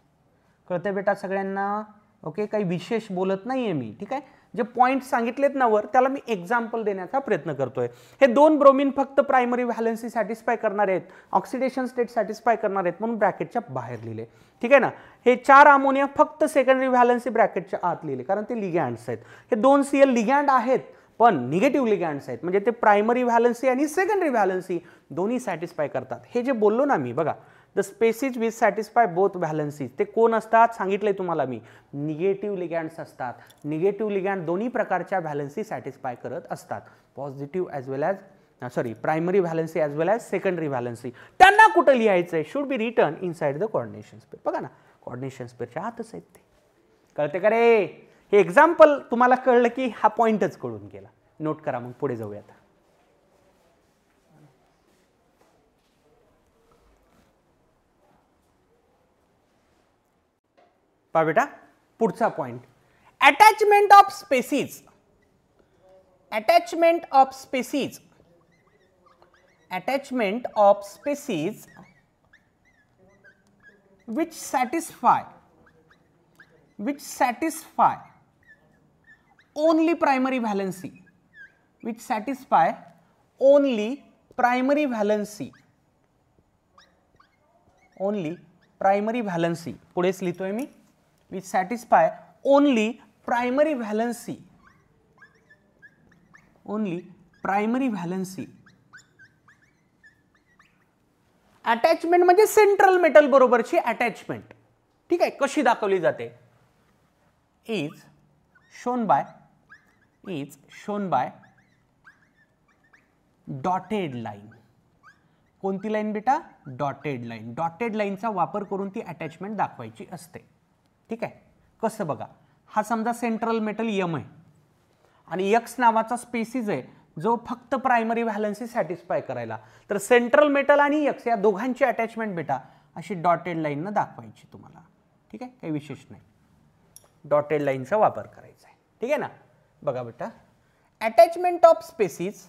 कळतंय बेटा सगळ्यांना, ओके. काही विशेष बोलत नाहीये मी, ठीक आहे. जे पॉइंट सांगितलेत ना वर, त्याला मी एक्झाम्पल देण्याचा प्रयत्न करतोय. हे 2 ब्रोमिन फक्त प्रायमरी व्हॅलन्सी सॅटिस्फाय करणारे आहेत, ऑक्सिडेशन स्टेट सॅटिस्फाय करणार आहेत, म्हणून ब्रॅकेटच्या बाहेर लिहिले. ठीक आहे ना. हे 4 अमोनिया फक्त सेकंडरी व्हॅलन्सी ब्रॅकेटच्या आत लिहिले, कारण ते लिगॅंड्स आहेत. हे 2 Cl लिगॅंड आहेत पण निगेटिव्ह लिगॅंड्स आहेत, म्हणजे ते प्रायमरी व्हॅलन्सी आणि सेकंडरी व्हॅलन्सी दोन्ही सॅटिस्फाय करतात. हे जे बोललो ना मी बघा, the species which satisfy both valencies, ते कोण असतात सांगितलंय तुम्हाला मी, निगेटिव्ह लिगॅंड्स असतात. निगेटिव्ह लिगॅंड दोन्ही प्रकारच्या व्हॅलन्सी सॅटिस्फाय करत असतात, positive as well as primary valency as well as secondary valency. त्यांना कुठं लिहायचं आहे, should be return inside the coordination spare. बघा ना, कोऑर्डिनेशन स्पेअरच्या आतच आहेत ते. कळते का रे, हे एक्झाम्पल तुम्हाला कळलं की हा पॉइंटच कळून गेला. नोट करा, मग पुढे जाऊयात. पहा बेटा पुढचा point, attachment of species, attachment of species, attachment of species which satisfy only primary valency, which satisfy only primary valency, only primary valency, पुढेच लिहितोय मी, which satisfy only primary valency, only primary valency. Attachment म्हणजे सेंट्रल मेटल बरोबरची अटॅचमेंट. ठीक आहे, कशी दाखवली जाते, is shown by dotted line. कोणती लाईन बेटा, डॉटेड लाईन. डॉटेड लाईनचा वापर करून ती अटॅचमेंट दाखवायची असते. ठीक आहे, कसं बघा, हा समजा सेंट्रल मेटल यम आहे आणि एक्स नावाचा स्पेसिस आहे जो फक्त प्रायमरी व्हॅलन्सी सॅटिस्फाय करायला, तर सेंट्रल मेटल आणि एक्स या दोघांची अटॅचमेंट बेटा अशी डॉटेड लाईन न दाखवायची तुम्हाला. ठीक आहे, काही विशेष नाही, डॉटेड लाईनचा वापर करायचा आहे. ठीक आहे ना. बघा बेटा, attachment of species,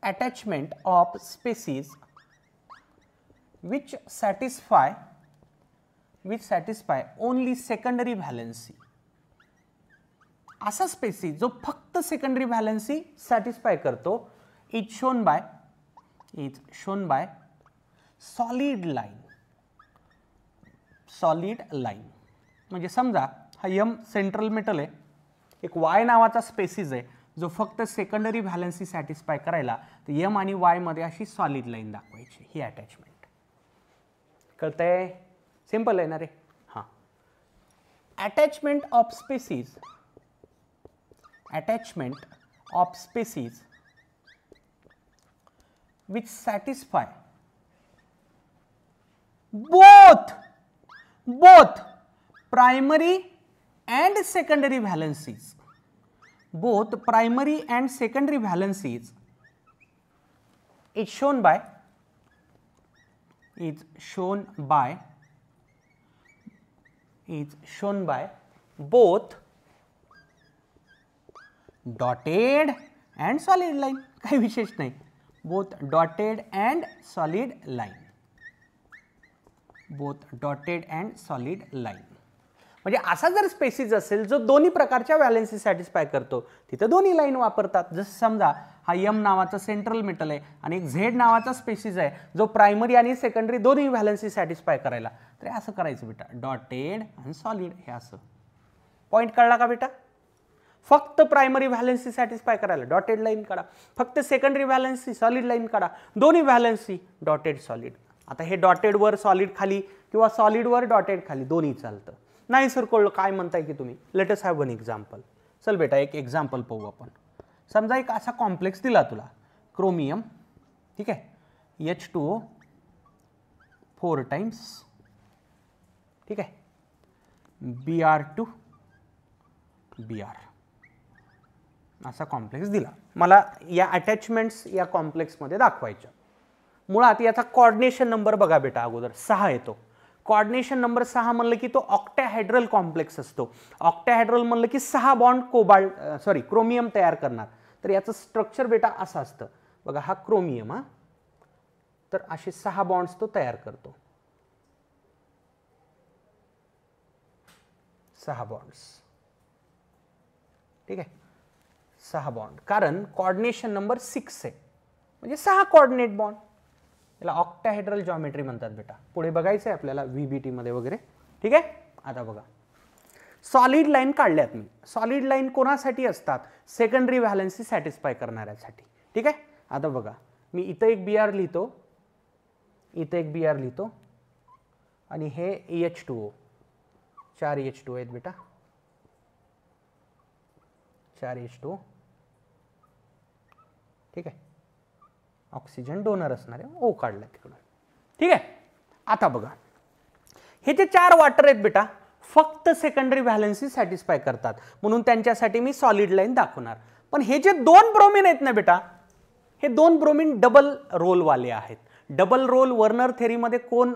attachment of species which satisfy only secondary valency. असा स्पेसिस जो फक्त सेकंडरी व्हॅलन्सी सॅटिस्फाय करतो, is shown by solid line. Solid line म्हणजे समजा हा यम सेंट्रल मेटल आहे, एक वाय नावाचा स्पेसिस आहे जो फक्त सेकंडरी व्हॅलन्सी सॅटिस्फाय करायला, तर यम आणि वाय मध्ये अशी सॉलिड लाईन दाखवायची. ही अटॅचमेंट कळतंय, सिंपल आहे ना रे. हां, attachment of species, attachment of species which satisfy both primary and secondary valencies, both primary and secondary valencies is shown by both dotted and solid line. काही विशेष नाही, both dotted and solid line, both dotted and solid line. म्हणजे असा जर स्पेसिस असेल जो दोन्ही प्रकारच्या व्हॅलन्सी सॅटिस्फाय करतो, तिथे दोन्ही लाईन वापरतात. जसं समजा हा यम नावाचा सेंट्रल मेटल आहे आणि एक झेड नावाचा स्पेसिस आहे जो प्रायमरी आणि सेकंडरी दोन्ही व्हॅलन्सी सॅटिस्फाय करायला, तर असं करायचं बेटा, डॉटेड आणि सॉलिड. हे असं पॉईंट कळला का बेटा. फक्त प्रायमरी व्हॅलन्सी सॅटिस्फाय करायला डॉटेड लाईन काढा, फक्त सेकंडरी व्हॅलन्सी सॉलिड लाईन काढा, दोन्ही व्हॅलन्सी डॉटेड सॉलिड. आता हे डॉटेड वर सॉलिड खाली किंवा सॉलिड वर डॉटेड खाली दोन्ही चालतं. नाही सर कळलं काय म्हणताय की तुम्ही, let us have one example. चल बेटा एक एक्झाम्पल पाहू आपण. समजा एक असा कॉम्प्लेक्स दिला तुला, क्रोमियम, ठीक आहे, H2O 4 टाइम्स, ठीक आहे, Br2 Br, असा कॉम्प्लेक्स दिला मला. या अटॅचमेंट्स या कॉम्प्लेक्समध्ये दाखवायच्या. मुळात याचा कोऑर्डिनेशन नंबर बघा बेटा, अगोदर 6 येतो. कोऑर्डिनेशन नंबर 6 म्हणलं की तो ऑक्टॅहेड्रल कॉम्प्लेक्स असतो. ऑक्टॅहेड्रल म्हणलं की 6 बॉन्ड क्रोमियम तयार करणार. तर याचं स्ट्रक्चर बेटा असं असतं बघा. हा क्रोमियम, हा, तर असे 6 बॉन्ड्स तो तयार करतो. 6 बॉन्ड्स, ठीक आहे, 6 बॉन्ड. कारण कोऑर्डिनेशन नंबर 6 आहे म्हणजे 6 कोऑर्डिनेट बॉन्ड. याला ऑक्टाहेड्रल जॉमेट्री म्हणतात बेटा. पुढे बघायचं आहे आपल्याला VBT मध्ये वगैरे. ठीक आहे, आता बघा सॉलिड लाईन काढल्यात मी. सॉलिड लाईन कोणासाठी असतात, सेकंडरी व्हॅलन्सी सॅटिस्फाय करणाऱ्यासाठी. ठीक आहे, आता बघा मी इथं एक Br लिहितो, इथं एक Br लिहितो आणि हे H2O, 4 H2O आहेत बेटा, 4 H2O. ठीक आहे, ऑक्सिजन डोनर असणारे O काढला तिकडून. ठीक आहे, आता बघा हे जे 4 वॉटर आहेत बेटा फक्त सेकंडरी व्हॅलन्सी सॅटिस्फाय करतात म्हणून त्यांच्यासाठी मी सॉलिड लाईन दाखवणार. पण हे जे 2 ब्रोमीन आहेत ना बेटा, हे 2 ब्रोमीन डबल रोल वाले आहेत. डबल रोल वर्नर थेरीमध्ये कोण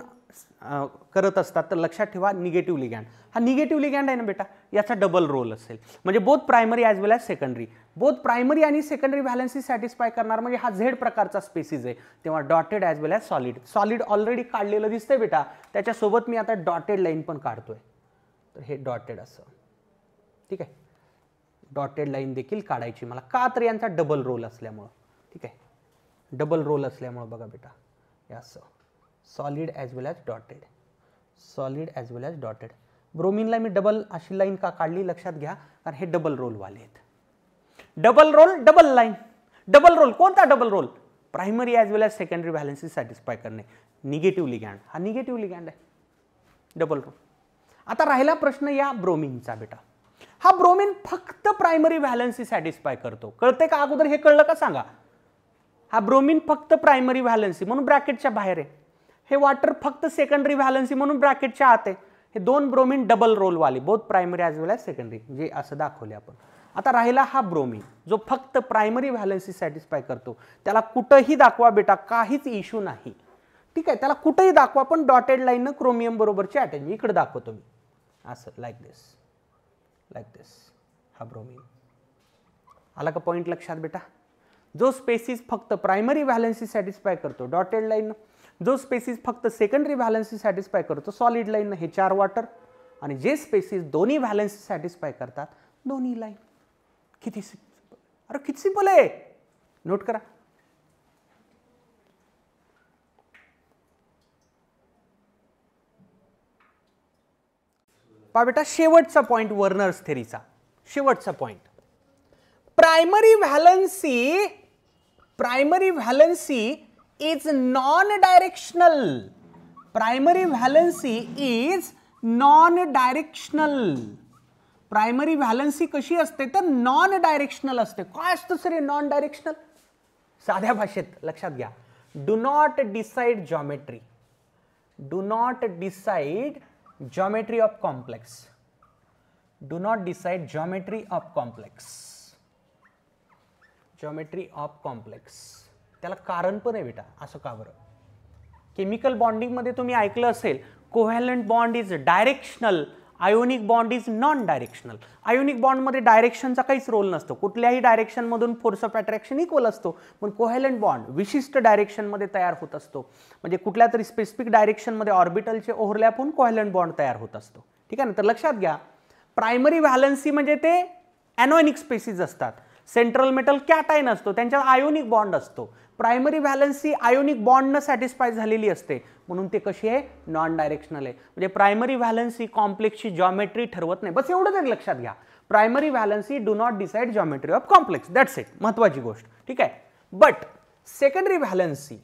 करत असतात तर लक्षात ठेवा निगेटिव्ह लिगँड. हा निगेटिव्ह लिगँड आहे ना बेटा, याचा डबल रोल असेल. म्हणजे both primary as well as secondary, both primary आणि सेकंडरी व्हॅलन्सी सॅटिस्फाय करणार. म्हणजे हा झेड प्रकारचा स्पेसिस आहे. तेव्हा dotted as well as solid. Solid already काढलेलं दिसतंय बेटा, त्याच्यासोबत मी आता डॉटेड लाईन पण काढतोय. तर हे डॉटेड असं, ठीक आहे. डॉटेड लाईन देखील काढायची मला, का तर यांचा डबल रोल असल्यामुळं. ठीक आहे, डबल रोल असल्यामुळं बघा बेटा, हे असं solid as well as dotted, solid as well as dotted. ब्रोमिनला मी डबल अशी लाईन का काढली लक्षात घ्या, कारण हे डबल रोलवाले आहेत. Double role, double line. Double role कोणता double role? Primary as well as secondary valency satisfy करणे. निगेटिव्ह लिगँड, हा निगेटिव्ह लिगँड आहे, डबल रोल. आता राहिला प्रश्न या ब्रोमिनचा बेटा. हा ब्रोमिन फक्त प्रायमरी व्हॅलन्सी सॅटिस्फाय करतो. कळते का? अगोदर हे कळलं का सांगा. हा ब्रोमिन फक्त प्रायमरी व्हॅलन्सी म्हणून ब्रॅकेटच्या बाहेर आहे. हे वॉटर फक्त सेकंडरी व्हॅलन्सी म्हणून ब्रॅकेटच्या आत आहे. हे दोन ब्रोमिन डबल रोल वाले, both primary as well as secondary, जे असं दाखवले आपण. आता राहिला हा ब्रोमिन जो फक्त प्रायमरी व्हॅलन्सी सॅटिस्फाय करतो. त्याला कुठंही दाखवा बेटा, काहीच इश्यू नाही. ठीक आहे, त्याला कुठेही दाखवा, पण डॉटेड लाईननं क्रोमियम बरोबरची अटॅच. इकडे दाखवतो मी असं, लाईक दिस, लाईक दिस. हा ब्रोमिन आला का पॉईंट लक्षात बेटा? जो स्पेसिस फक्त प्रायमरी व्हॅलन्सी सॅटिस्फाय करतो डॉटेड लाईन, जो स्पेसिस फक्त सेकंडरी व्हॅलन्सी सॅटिस्फाय करतो सॉलिड लाईन, हे 4 वॉटर. आणि जे स्पेसिस दोन्ही व्हॅलन्सी सॅटिस्फाय करतात दोन्ही लाईन. किती सिंपल, अरे किती सिंपल आहे, नोट करा. पहा बेटा, शेवटचा पॉइंट वर्नर्स थेरीचा, शेवटचा point. Primary valency is non-directional. Primary valency is non-directional. Primary valency कशी असते तर नॉन डायरेक्शनल असते. काय असतं सर नॉन डायरेक्शनल? साध्या भाषेत लक्षात घ्या, do not decide geometry, do not decide geometry of complex, do not decide geometry of complex, geometry of complex. त्याला कारण पण आहे बेटा, असं का बरं? केमिकल बॉन्डिंग मध्ये तुम्ही ऐकलं असेल, covalent bond is directional, ionic bond is non directional. Ionic bond मध्ये डायरेक्शनचा काहीच रोल नसतो, कुठल्याही डायरेक्शन मधून फोर्स ऑफ अट्रॅक्शन इक्वल असतो. पण कोव्हॅलंट बॉन्ड विशिष्ट डायरेक्शन मध्ये तयार होत असतो. म्हणजे कुठल्या तरी स्पेसिफिक डायरेक्शन मध्ये ऑर्बिटलचे ओव्हरलॅप होऊन कोव्हॅलंट बॉन्ड तयार होत असतो. ठीक आहे ना? तर लक्षात घ्या, प्रायमरी व्हॅलन्सी म्हणजे ते एनॉनिक स्पेसिस असतात. सेंट्रल मेटल कॅटायन असतो, त्यांच्यात आयोनिक बॉन्ड असतो. प्रायमरी व्हॅलन्सी आयोनिक बॉन्डनं सॅटिस्फाय झालेली असते, म्हणून ते कशी आहे? नॉन डायरेक्शनल आहे. म्हणजे प्रायमरी व्हॅलन्सी कॉम्प्लेक्सची जॉमेट्री ठरवत नाही. बस एवढं तरी लक्षात घ्या, primary valency do not decide geometry of complex, that's it, महत्वाची गोष्ट. ठीक आहे. But secondary valency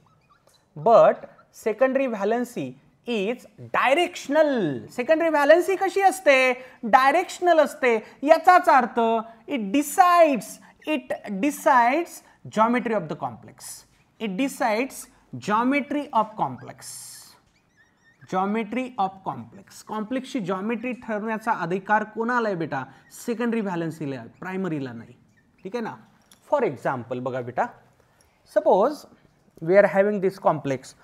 is directional. Secondary valency कशी असते? डायरेक्शनल असते. याचाच earth it decides geometry of the complex. It decides geometry of complex. Geometry of complex. कॉम्प्लेक्सची जॉमेट्री ठरवण्याचा अधिकार कोणाला आहे बेटा? सेकंडरी व्हॅलन्सीला, प्रायमरीला नाही. ठीक आहे ना? फॉर एक्झाम्पल बघा बेटा, suppose we are having this complex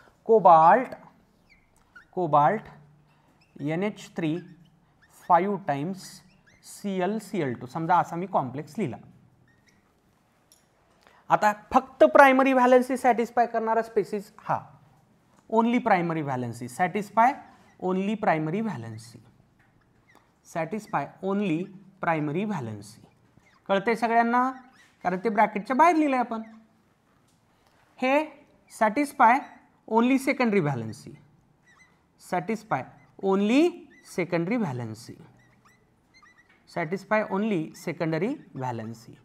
cobalt NH3 5 times Cl2. समजा असा मी कॉम्प्लेक्स लिहिला. आता फक्त प्रायमरी व्हॅलन्सी सॅटिस्फाय करणारा स्पेसिस हा, only primary valency, satisfy only primary valency, satisfy only primary valency. कळते सगळ्यांना? कारण ते ब्रॅकेटच्या बाहेर लिहिलंय आपण. हे satisfy only secondary valency, satisfy only secondary valency, satisfy only secondary valency.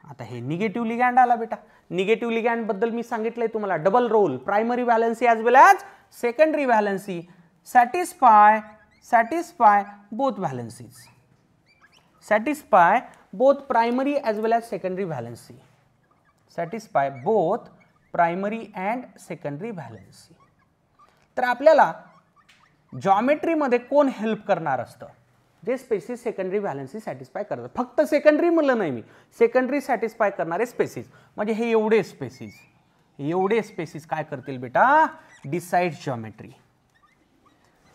आता हे निगेटिव्ह लिगँड आला बेटा. निगेटिव्ह लिगँड बद्दल मी सांगितलंय तुम्हाला, double role, primary valency as well as secondary valency, satisfy both valencies, satisfy both primary as well as secondary valency, satisfy both primary and secondary valency. तर आपल्याला जॉमेट्रीमध्ये कोण हेल्प करणार असतं? जे स्पेसिस सेकंडरी व्हॅलन्सी सॅटिस्फाय करतात. फक्त सेकंडरी म्हणलं नाही मी, सेकंडरी सॅटिस्फाय करणारे स्पेसिस. म्हणजे हे एवढे स्पेसिस काय करतील बेटा? Decide geometry.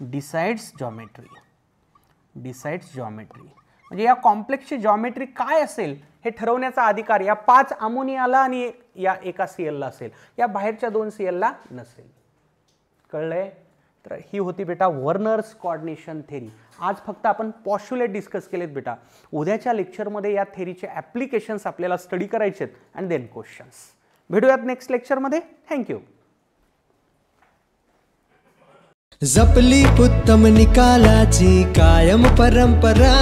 Decides geometry. Decides geometry म्हणजे या कॉम्प्लेक्सची जॉमेट्री काय असेल हे ठरवण्याचा अधिकार या 5 अमोनियाला आणि या एका सीएलला असेल, या बाहेरच्या 2 सीएलला नसेल. कळलंय? तर ही होती बेटा वर्नर्स कोऑर्डिनेशन थेरी. आज फक्त आपण पॉस्ट्युलेट डिस्कस केलेत बेटा. उद्याच्या लेक्चरमध्ये या थेरीचे ॲप्लिकेशन्स आपल्याला स्टडी करायचे आहेत अँड देन क्वेश्चन्स. भेटूयात नेक्स्ट लेक्चरमध्ये. थँक्यू. जपली उत्तम निकालाची कायम परंपरा,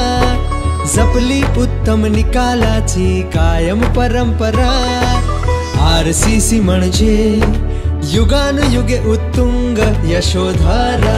जपली उत्तम निकालाची कायम परंपरा. RCC म्हणजे युगानुयुगे उत्तुंग यशोधारा.